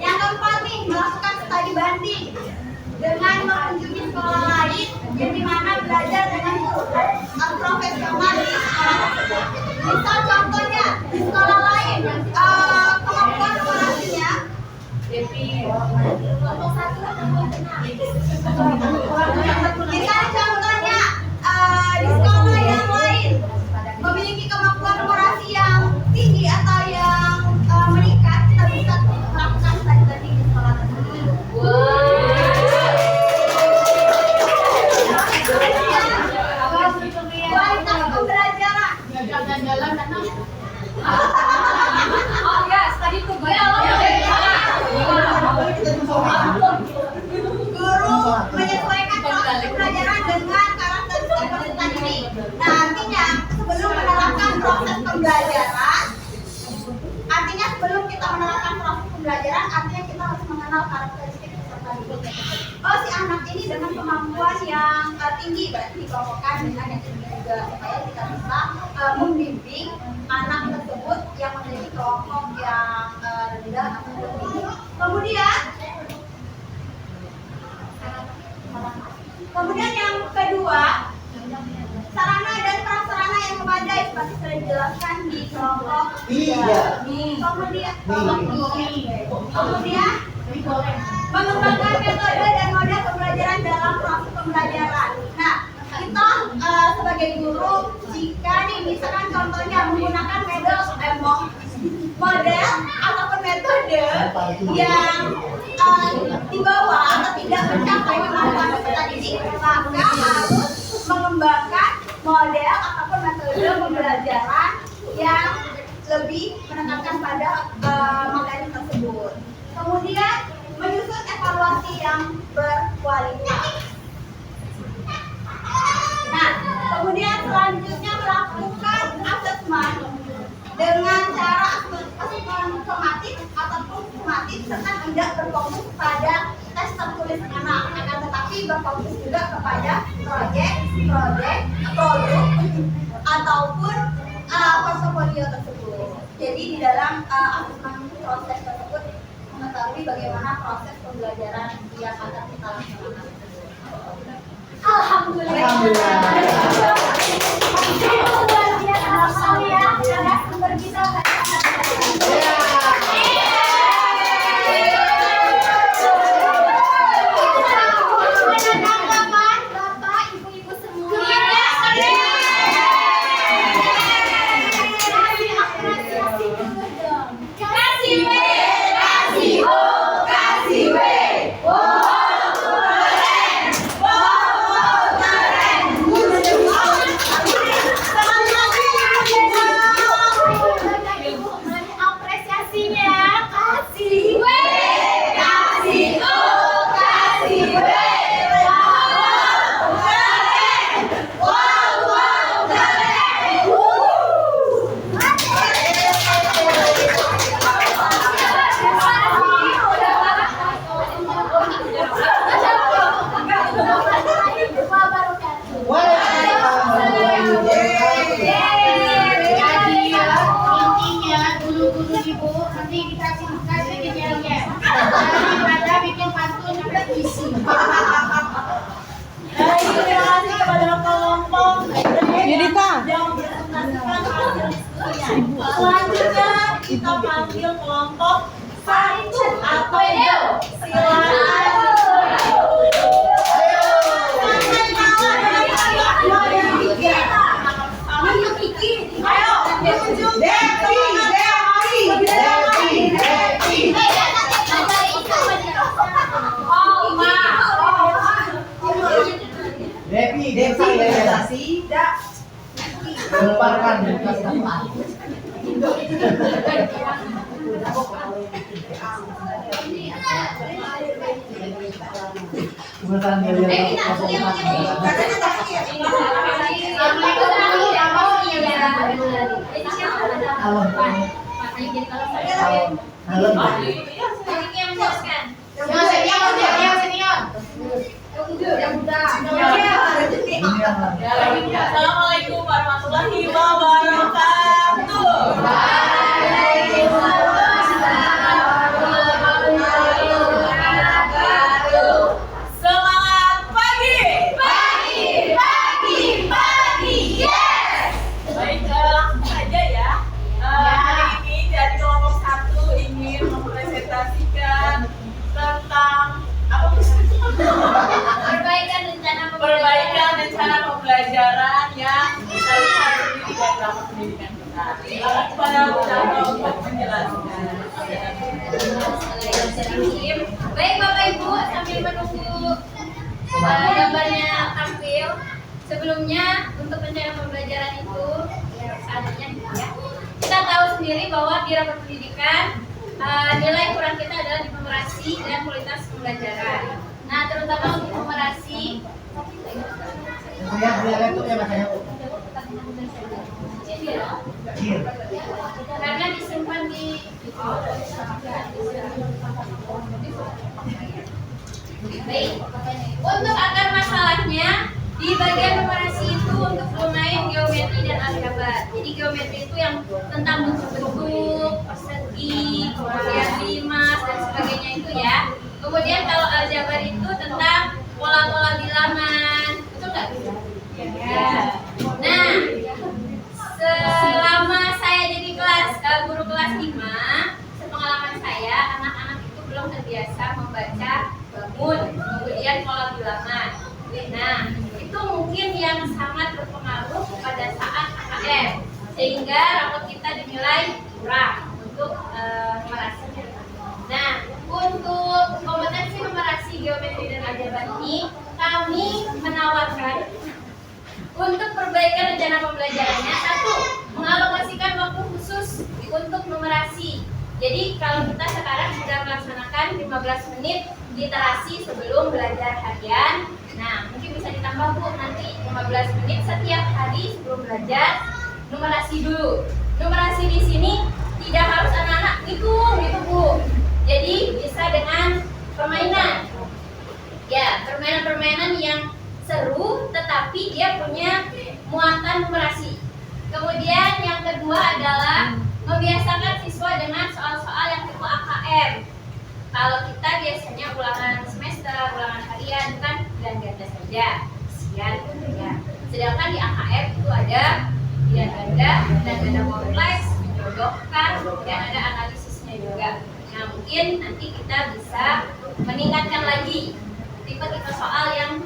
Speaker 5: yang keempat nih, melakukan studi banding dengan mengunjungi sekolah lain yang dimana belajar dengan guru profesional di sekolah tersebut. Misal contohnya di sekolah lain kemampuan numerasinya misal contohnya di sekolah yang lain memiliki kemampuan numerasi yang tinggi atau yang meningkat, kita bisa melakukan studi banding di sekolah tersebut. Kualitas pembelajaran. Oh ya, tadi tuh guru menyesuaikan
Speaker 3: proses pembelajaran, artinya sebelum kita menerapkan proses pembelajaran, artinya kita harus mengenal karakteristik peserta didik. Oh, si anak ini dengan kemampuan yang tinggi, berarti dikelompokkan dengan yang tinggi juga, supaya kita bisa membimbing anak tersebut yang memiliki kelompok yang rendah atau tinggi. Kemudian yang kedua, sarana dan prasarana yang memadai seperti sudah dijelaskan di kelompok 3. Kemudian mengembangkan metode dan model pembelajaran dalam proses pembelajaran. Nah, kita sebagai guru, jika nih misalkan contohnya menggunakan model ataupun metode yang di bawah atau tidak mencapai kemampuan peserta didik, maka harus mengembangkan model ataupun metode pembelajaran yang lebih menekankan pada materi tersebut. Kemudian menyusun evaluasi yang berkualitas. Nah, kemudian selanjutnya melakukan asesmen dengan cara asesmen somatik ataupun sumatik, serta tidak berfokus pada tes tertulis anak, akan tetapi berfokus juga kepada proyek, produk ataupun portofolio tersebut. Jadi di dalam asesmen proses tersebut mengetahui bagaimana proses pembelajaran yang akan kita laksanakan. Alhamdulillah. Luar biasa ya, sumber bisa. Selanjutnya kita panggil kelompok 1 atau 2.
Speaker 4: Melemparkan
Speaker 1: Assalamualaikum warahmatullahi wabarakatuh. Semangat pagi. Yes. Baik, langsung saja ya. Hari ini dari kelompok 1 ingin mempresentasikan tentang apa? Perbaikan rencana pembelajaran yang kita lihat sendiri dari rapat pendidikan kita. Silakan kepada Bu Chandra untuk menjelaskan.
Speaker 6: Baik Bapak Ibu, sambil menunggu gambarnya tampil, sebelumnya untuk rencana pembelajaran itu selanjutnya ya, kita tahu sendiri bahwa di rapat pendidikan nilai kurang kita adalah di numerasi dan kualitas pembelajaran. Nah, terutama untuk numerasi
Speaker 4: Kir.
Speaker 6: Karena disimpan di baik. Untuk akar masalahnya di bagian numerasi itu untuk bermain geometri dan aljabar. Jadi geometri itu yang tentang bentuk-bentuk, persegi, kemudian limas dan sebagainya itu ya. Kemudian kalau aljabar itu tentang pola-pola bilangan, betul nggak? Ya. Nah, selama saya jadi guru kelas 5, sepengalaman saya anak-anak itu belum terbiasa membaca bangun, kemudian pola bilangan. Nah, itu mungkin yang sangat berpengaruh pada saat AKM, sehingga rapot kita dinilai kurang untuk numerasi. Nah, untuk kompetensi numerasi geometri dan aljabar ini kami menawarkan untuk perbaikan rencana pembelajarannya. Satu, mengalokasikan waktu khusus untuk numerasi. Jadi kalau kita sekarang sudah melaksanakan 15 menit literasi sebelum belajar harian, nah mungkin bisa ditambah Bu nanti 15 menit setiap hari sebelum belajar numerasi dulu. Numerasi di sini tidak harus anak-anak hitung gitu Bu. Jadi bisa dengan permainan. Ya, permainan-permainan yang seru tetapi dia punya muatan numerasi. Kemudian yang kedua adalah membiasakan siswa dengan soal-soal yang tipe AKM. Kalau kita biasanya ulangan semester, ulangan harian kan pilihan ganda saja, sekian ya. Sedangkan di AKM itu ada pilihan ganda kompleks, menjodohkan, dan ada analisisnya juga. Nah mungkin nanti kita bisa meningkatkan lagi tipe-tipe soal yang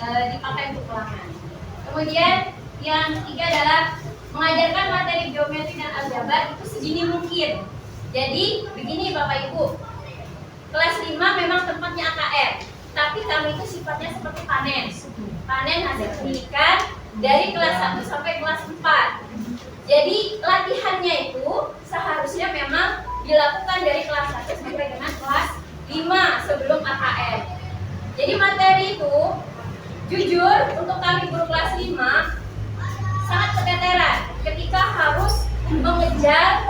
Speaker 6: dipakai untuk ulangan. Kemudian yang ketiga adalah mengajarkan materi geometri dan aljabar itu sedini mungkin. Jadi begini Bapak Ibu, kelas 5 memang tempatnya AKM, tapi kami itu sifatnya seperti panen hasil pendidikan dari kelas 1 sampai kelas 4. Jadi latihannya itu seharusnya memang dilakukan dari kelas 1 sampai dengan kelas 5 sebelum AKM. Jadi materi itu jujur untuk kami guru kelas 5 sangat keteteran ketika harus mengejar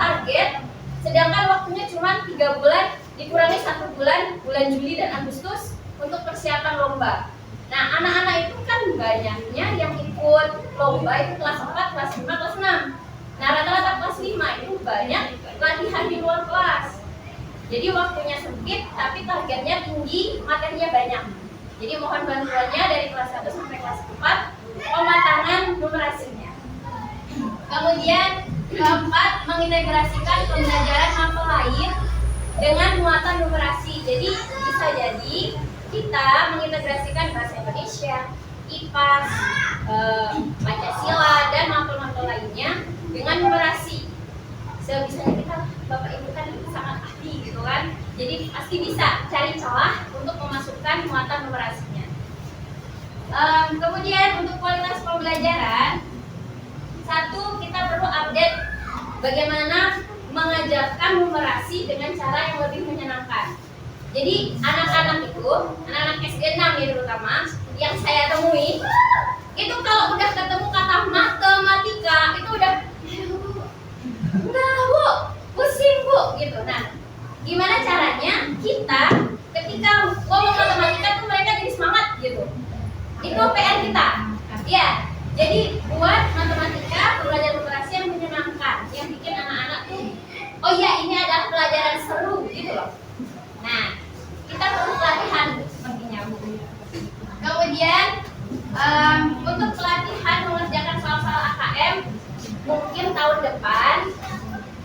Speaker 6: target, sedangkan waktunya cuma 3 bulan dikurangi 1 bulan, bulan Juli dan Agustus untuk persiapan lomba. Nah anak-anak itu kan banyaknya yang ikut lomba itu kelas 4, kelas 5, kelas 6. Nah rata-rata kelas 5 itu banyak latihan di luar kelas. Jadi waktunya sempit tapi targetnya tinggi, materinya banyak. Jadi mohon bantuannya dari kelas 1 sampai kelas 4 pematangan numerasinya. Kemudian keempat, mengintegrasikan pembelajaran mapel lain dengan muatan numerasi. Jadi bisa jadi kita mengintegrasikan bahasa Indonesia, IPAS, Pancasila dan mapel-mapel lainnya dengan numerasi. Sebisanya kita Bapak Ibu kan sangat ahli gitu kan. Jadi pasti bisa cari celah untuk memasukkan muatan numerasinya. Kemudian untuk kualitas pembelajaran, satu kita perlu update bagaimana mengajarkan numerasi dengan cara yang lebih menyenangkan. Jadi anak-anak itu, anak-anak SD 6 ya terutama, yang saya temui, itu kalau udah ketemu kata matematika itu udah enggak Bu, pusing Bu gitu. Nah, gimana caranya kita ketika ngomong matematika tuh mereka jadi semangat gitu. Itu PR kita. Ya, jadi buat matematika pelajaran numerasi yang menyenangkan, yang bikin anak-anak tuh oh iya ini adalah pelajaran seru gitu loh. Nah, kita perlu pelatihan sepertinya Bu. Kemudian untuk pelatihan mengerjakan soal-soal AKM mungkin tahun depan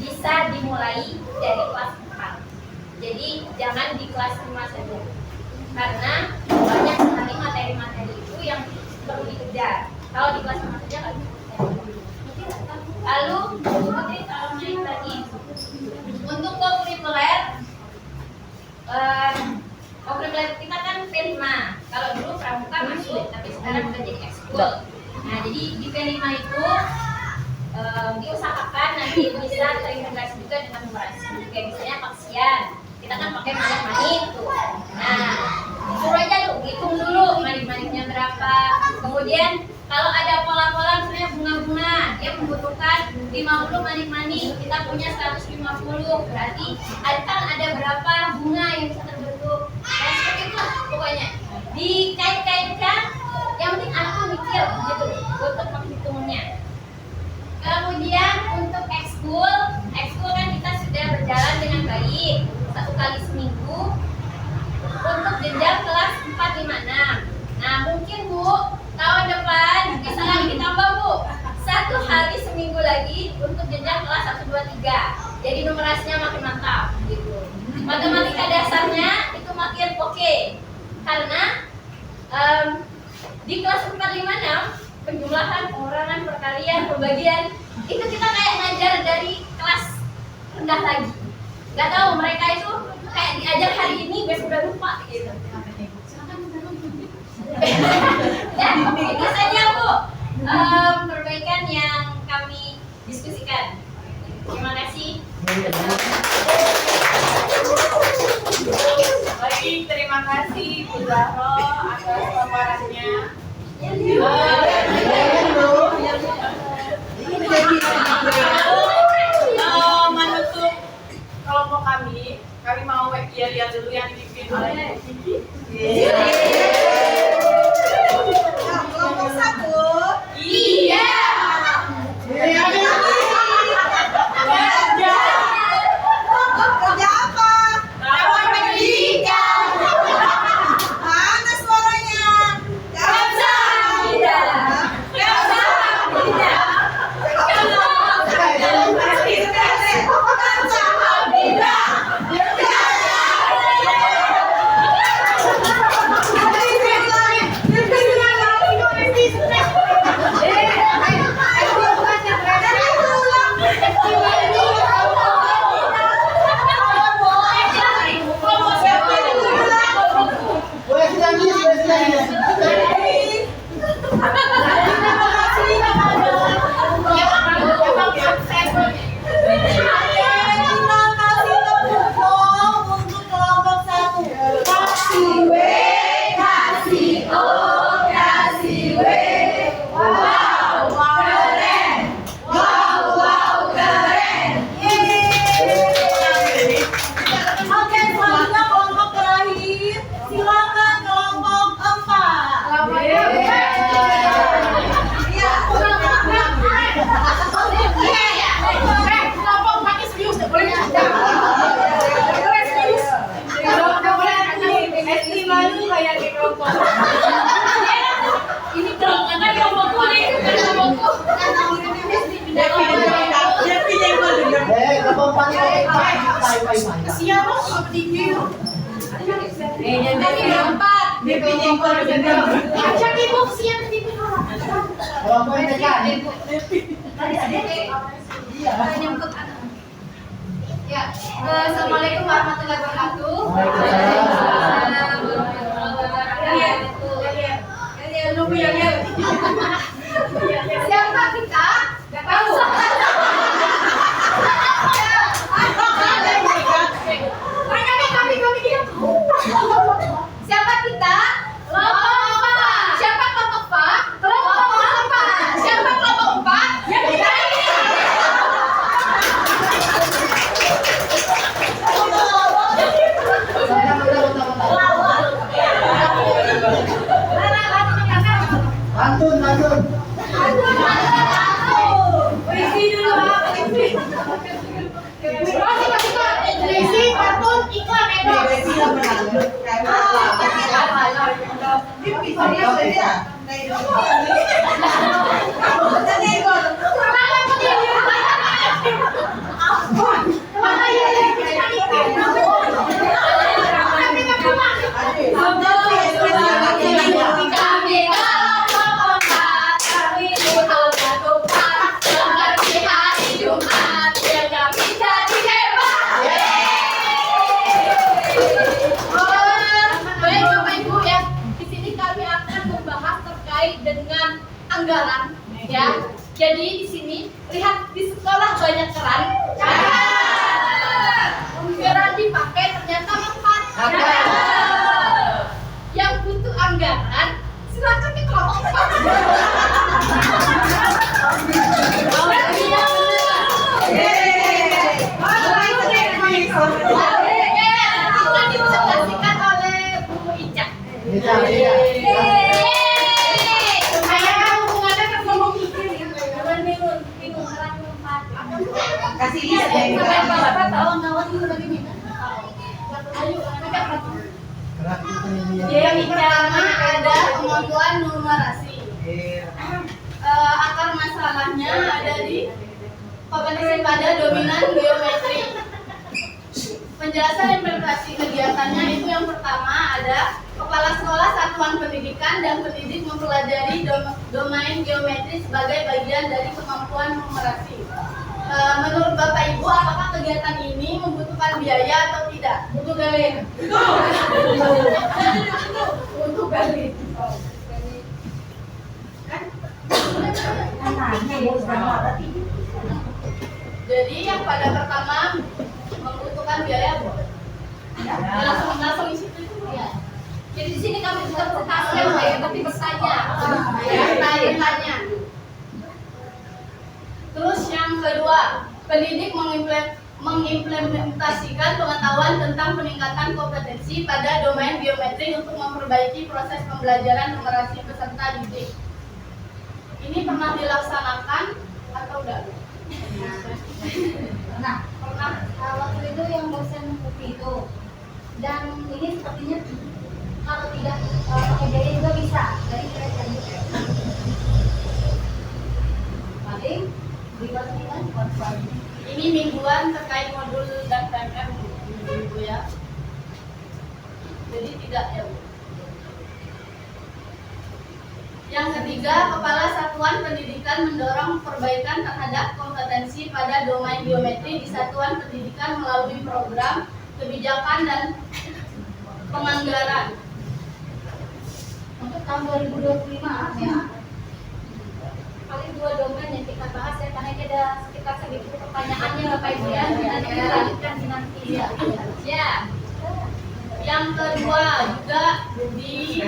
Speaker 6: bisa dimulai dari kelas 4. Jadi jangan di kelas 5 saja. Karena banyak sekali materi-materi itu yang perlu dikejar. Kalau di kelas 5 saja kan. Lalu Putri kalau naik lagi untuk kokurikuler kita kan P5. Kalau dulu pramuka masuk, tapi sekarang udah jadi ekskul. Nah, jadi di P5 itu diusahakan nanti bisa terintegrasi juga dengan numerasi. Kayak misalnya paksian, kita kan pakai manik-manik tuh. Nah, suruh aja tuh hitung dulu manik-maniknya berapa. Kemudian kalau ada pola-pola misalnya bunga-bunga, dia dia membutuhkan 50 manik-manik, kita punya 150, berarti kan ada berapa bunga yang bisa terbentuk. Nah, seperti itu pokoknya. Dikait-kaitkan, yang penting aku mikir gitu untuk menghitungnya. Kemudian untuk ekskul kan kita sudah berjalan dengan baik 1 kali seminggu untuk jenjang kelas 4, 5, 6. Nah mungkin Bu, tahun depan bisa lagi ditambah Bu, 1 hari seminggu lagi untuk jenjang kelas 1, 2, 3. Jadi numerasinya makin mantap gitu. Matematika dasarnya itu makin oke. Karena di kelas 4, 5, 6 penjumlahan, pengurangan, perkalian, pembagian itu kita kayak ngajar dari kelas rendah lagi. Gak tahu mereka itu kayak diajar hari ini besok udah lupa gitu. Ya, itu saja Bu perbaikan yang kami diskusikan. Terima kasih.
Speaker 5: Baik, terima kasih Bu Zahro atas paparannya. Menutup kelompok kami mau lihat dulu yang dipimpin oleh Kiki.
Speaker 3: Kelompok 1.
Speaker 5: Iya.
Speaker 3: Kerja apa?
Speaker 5: Rawat pendidikan.
Speaker 3: Mana suaranya?
Speaker 4: Boleh silahkan.
Speaker 3: Kita kasih tepuk untuk kelompok 1. Kasih W, kasih O, kasih W. Wow, keren. Wow, keren. Yeay. Oke, selanjutnya kelompok terakhir. Silakan kelompok 4. Iya.
Speaker 5: Kelompok pakai serius, nggak boleh bercanda. Malu kayak di kelompok.
Speaker 6: Ini kelompok kelompokku nih, bukan kelompokku.
Speaker 4: Kelompok 4
Speaker 5: Siapa sih tinggi? Ajak ibu siang di
Speaker 4: Kelompok TK.
Speaker 6: Ya, assalamualaikum warahmatullahi wabarakatuh.
Speaker 4: Waalaikumsalam.
Speaker 6: Siapa kita? Gak tahu. Siapa kita? Kelompok 4. Siapa kelompok 4? Kelompok 4. Siapa kelompok 4? Ya kita ini.
Speaker 4: Pantun.
Speaker 5: Resi, pantun, iklan,
Speaker 6: Baik Bapak Ibu ya, di sini kami akan membahas terkait dengan anggaran ya. Jadi di sini lihat di sekolah banyak keran. Keran dipakai ternyata mempan. Yang butuh anggaran silakan di kelompok 4.
Speaker 5: Supaya kan hubungannya kan ngomong mikir ya.
Speaker 2: Kasih lihat ya.
Speaker 3: Kawan-kawan juga lagi minta.
Speaker 5: Ayo,
Speaker 4: Gerak itu ini
Speaker 5: yang pertama ada kemampuan numerasi. Akar masalahnya ada di kompetensi pada dominan geometri. Penjelasan implementasi kegiatannya itu yang pertama ada kepala sekolah satuan pendidikan dan pendidik mempelajari domain geometri sebagai bagian dari kemampuan numerasi. Menurut Bapak Ibu, apakah kegiatan ini membutuhkan biaya atau tidak? Untuk Galin. Untuk Galin. Jadi yang pada pertama membutuhkan biaya, Bu. Langsung isi itu ya.
Speaker 6: Jadi di sini kami bukan bertanya, ya, tapi bertanya.
Speaker 5: Tanya. Terus yang kedua, pendidik mengimplementasikan pengetahuan tentang peningkatan kompetensi pada domain geometri untuk memperbaiki proses pembelajaran numerasi peserta didik. Ini pernah dilaksanakan atau enggak?
Speaker 3: Pernah. Waktu itu yang dosen Upi itu. Dan ini sepertinya kalau tidak pakai biaya juga bisa. Dari mereka juga. Paling dibandingkan kualitas.
Speaker 5: Ini mingguan terkait modul dan PMM, Bu ya. Jadi tidak ya, Bu. Yang ketiga, Kepala Satuan Pendidikan mendorong perbaikan terhadap kompetensi pada domain geometri di satuan pendidikan melalui program, kebijakan, dan penganggaran.
Speaker 3: Untuk tahun 2025 ya.
Speaker 6: Paling 2 domain yang kita bahas ya, karena ini ada sekitar 1000 pertanyaannya Bapak Ibu ya. Nanti kita lanjutkan nanti ya. Ya.
Speaker 5: Yang kedua juga di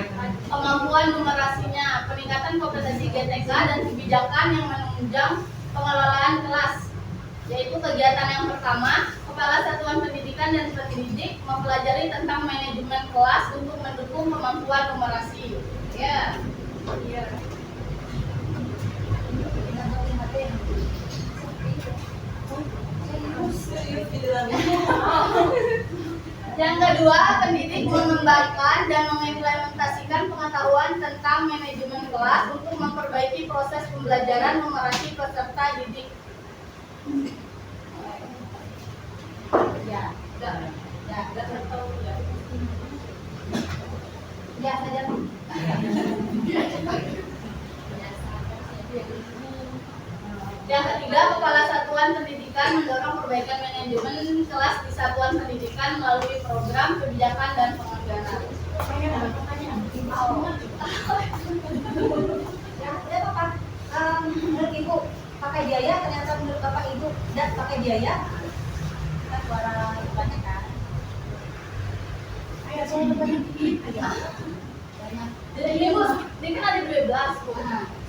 Speaker 5: kemampuan numerasinya, peningkatan kompetensi GTK dan kebijakan yang menunjang pengelolaan kelas. Yaitu kegiatan yang pertama, Kepala Satuan Pendidikan dan pendidik mempelajari tentang manajemen kelas untuk mendukung kemampuan numerasi. Ya. Iya. Yang kedua, pendidik mengembangkan dan mengimplementasikan pengetahuan tentang manajemen kelas untuk memperbaiki proses pembelajaran numerasi peserta didik.
Speaker 3: Ya.
Speaker 5: Enggak tahu ya.
Speaker 3: Ya saja.
Speaker 5: Yang ketiga, Kepala Satuan Pendidikan mendorong perbaikan manajemen kelas di satuan pendidikan melalui program, kebijakan, dan penganggaran.
Speaker 3: Ya Bapak, menurut Ibu pakai biaya, ternyata menurut Bapak Ibu dan pakai biaya. Kita suara banyak kan? Ayo saya banyak.
Speaker 5: Jadi ini Bu, ini kan ada 12 Bu.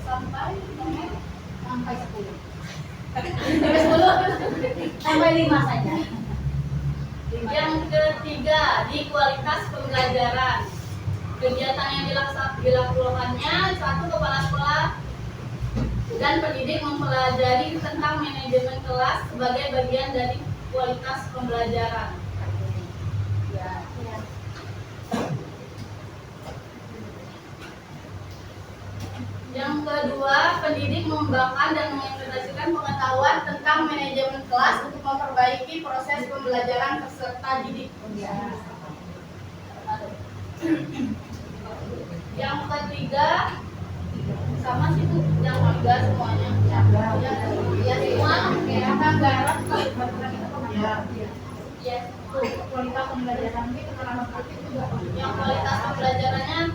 Speaker 5: Sampai
Speaker 3: 10.
Speaker 5: sampai 10.
Speaker 3: Sampai 5 saja.
Speaker 5: Yang ketiga, di kualitas pembelajaran. Kegiatan yang dilakukannya, satu, Kepala Sekolah dan pendidik mempelajari tentang manajemen kelas sebagai bagian dari kualitas pembelajaran. Yang kedua, pendidik mengembangkan dan mengimplementasikan pengetahuan tentang manajemen kelas untuk memperbaiki proses pembelajaran peserta didik. Yang ketiga, sama sih Bu, yang ketiga semuanya. Ya semua, ya anggaran. Ya,
Speaker 3: Kualitas pembelajaran itu karena juga.
Speaker 5: yang kualitas pembelajarannya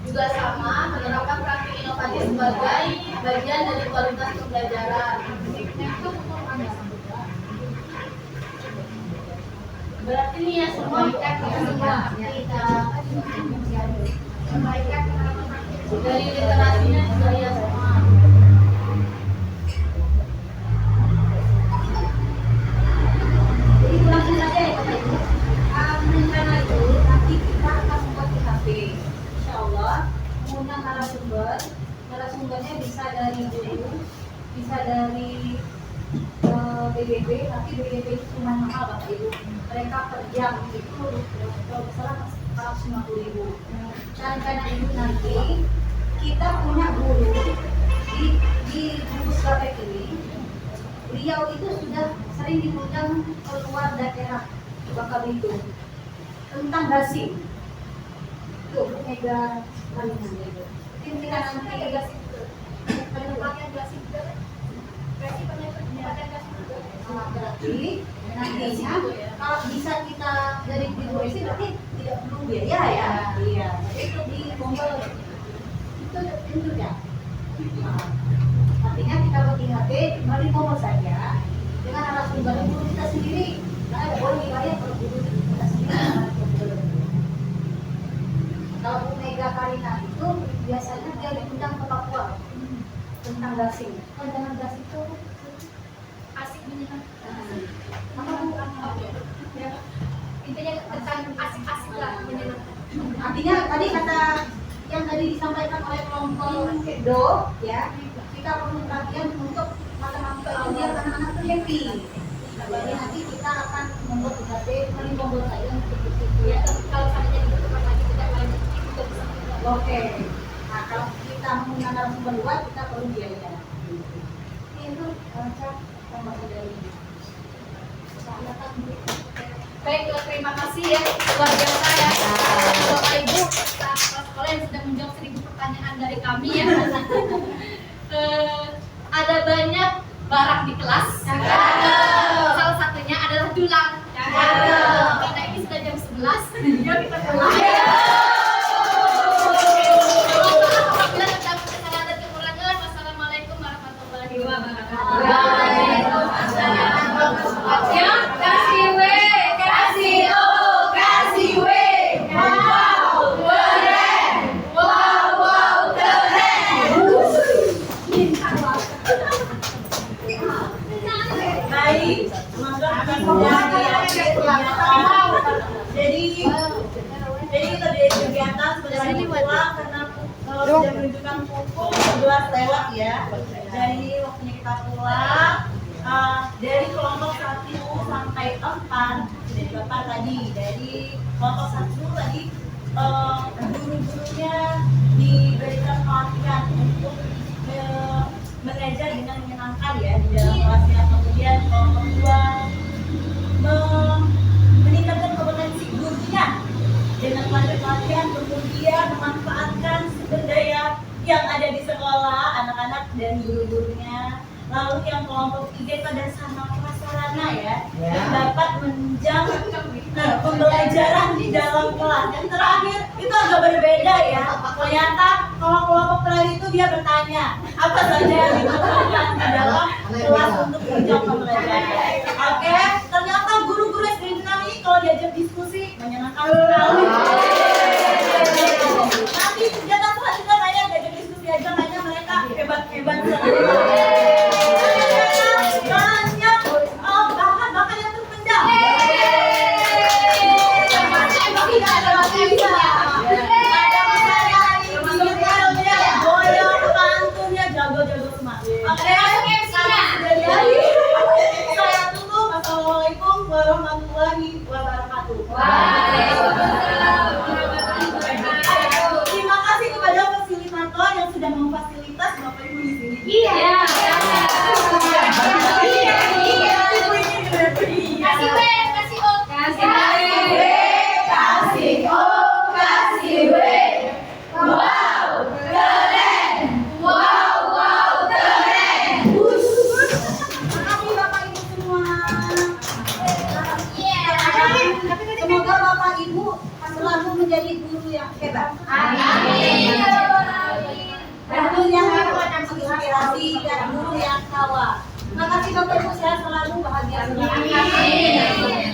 Speaker 5: juga sama, menerapkan praktik inovatif sebagai bagian dari kualitas pembelajaran. Berarti ini ya semua dari literasinya juga ya semua.
Speaker 3: Jadi langsung saja ya Bapak Ibu. Rencana itu nanti kita akan membuat IHB. mengundang narasumbernya bisa dari guru, bisa dari BBB, tapi BBB itu cuma mahal Bapak Ibu. Mereka per jam itu kalau salah 150.000. Dan karena itu nanti kita punya guru di gugus Gapek ini. Beliau itu sudah sering diundang keluar daerah Bangka Belitung tentang gasing. Tuh, Bu Mega Kalimantan itu. Mungkin kita nanti berarti nantinya kalau bisa kita dari distribusi berarti tidak perlu biaya ya. Iya. Jadi itu di Bonggol itu ya. Artinya kita berhati-hati cuma di Bonggol saja dengan narasumber guru kita sendiri. Karena ada boleh dibayar kalau guru kita sendiri. Kalau Bu Mega Karina itu biasanya dia diundang ke Papua tentang gasing. Kalau dengan gasing itu
Speaker 6: Asik menyenangkan.
Speaker 3: ya.
Speaker 6: Intinya tentang asik-asik lah menyenangkan.
Speaker 3: Artinya tadi kata yang tadi disampaikan oleh kelompok Do ya, kita perlu perhatian untuk matematika itu biar anak-anak itu happy. Jadi nanti kita akan membuat UKT menimbul saja untuk itu
Speaker 6: Ya,
Speaker 3: ya.
Speaker 6: kalau seandainya dibutuhkan lagi tidak lanjut kita bisa.
Speaker 3: Oke. Nah kalau kita menggunakan narasumber luar kita perlu biaya. Itu cak nomor dari
Speaker 6: Baik, terima kasih ya luar biasa ya Bapak Ibu serta kepala sekolah yang sudah menjawab 1000 pertanyaan dari kami ya. Ada banyak barang di kelas. Salah satunya adalah dulang. Karena ini sudah jam 11, yuk kita pulang. Apabila terdapat kesalahan dan kekurangan, wassalamualaikum warahmatullahi wabarakatuh. Ya, kasih W, kasih O, kasih W. Wow, keren. Wow, keren.
Speaker 1: Baik, semoga jadi kita dari kegiatan sudah pulang karena sudah menunjukkan pukul 11 lewat ya. Jadi waktunya kita pulang. Dari kelompok 1 sampai 4 sudah dipaparkan tadi. Dari kelompok 1 tadi guru-gurunya diberikan pelatihan untuk mengajar dengan menyenangkan ya di dalam kelasnya. Kemudian kelompok 2 meningkatkan kompetensi gurunya dengan pelatihan, kemudian memanfaatkan sumber daya yang ada di sekolah, anak-anak dan guru-gurunya. Lalu yang kelompok 3 itu ada sama prasarana ya, yang dapat menunjang pembelajaran di dalam kelas. Yang terakhir itu agak berbeda ya. Ternyata kalau kelompok terakhir itu dia bertanya apa saja yang dibutuhkan di dalam kelas untuk menunjang pembelajaran. Oke, ternyata guru-guru SD kami kalau diajak diskusi menyenangkan sekali. Nanti kegiatan selanjutnya kayaknya diajak diskusi aja, kayaknya mereka hebat-hebat sekali. Banyak bakat-bakat yang terpendam. Tidak ada masalah. Ada masalahnya, goyang, pantunnya, jago-jago semua. Oke, saya tutup. Assalamualaikum warahmatullahi wabarakatuh. Terima kasih kepada fasilitator yang sudah memfasilitas Bapak Ibu di sini.
Speaker 6: Iya. Kasih W, kasih O. Kasih W, kasih O, kasih W. Wow, keren. Wow, keren.
Speaker 3: Makasih Bapak Ibu semua.
Speaker 6: Iya.
Speaker 3: Semoga Bapak Ibu selalu menjadi guru yang hebat.
Speaker 6: Amin.
Speaker 3: Guru yang menginspirasi dan guru yang kawal. Makasih Bapak Ibu, sehat selalu, bahagia selalu.
Speaker 6: Amin.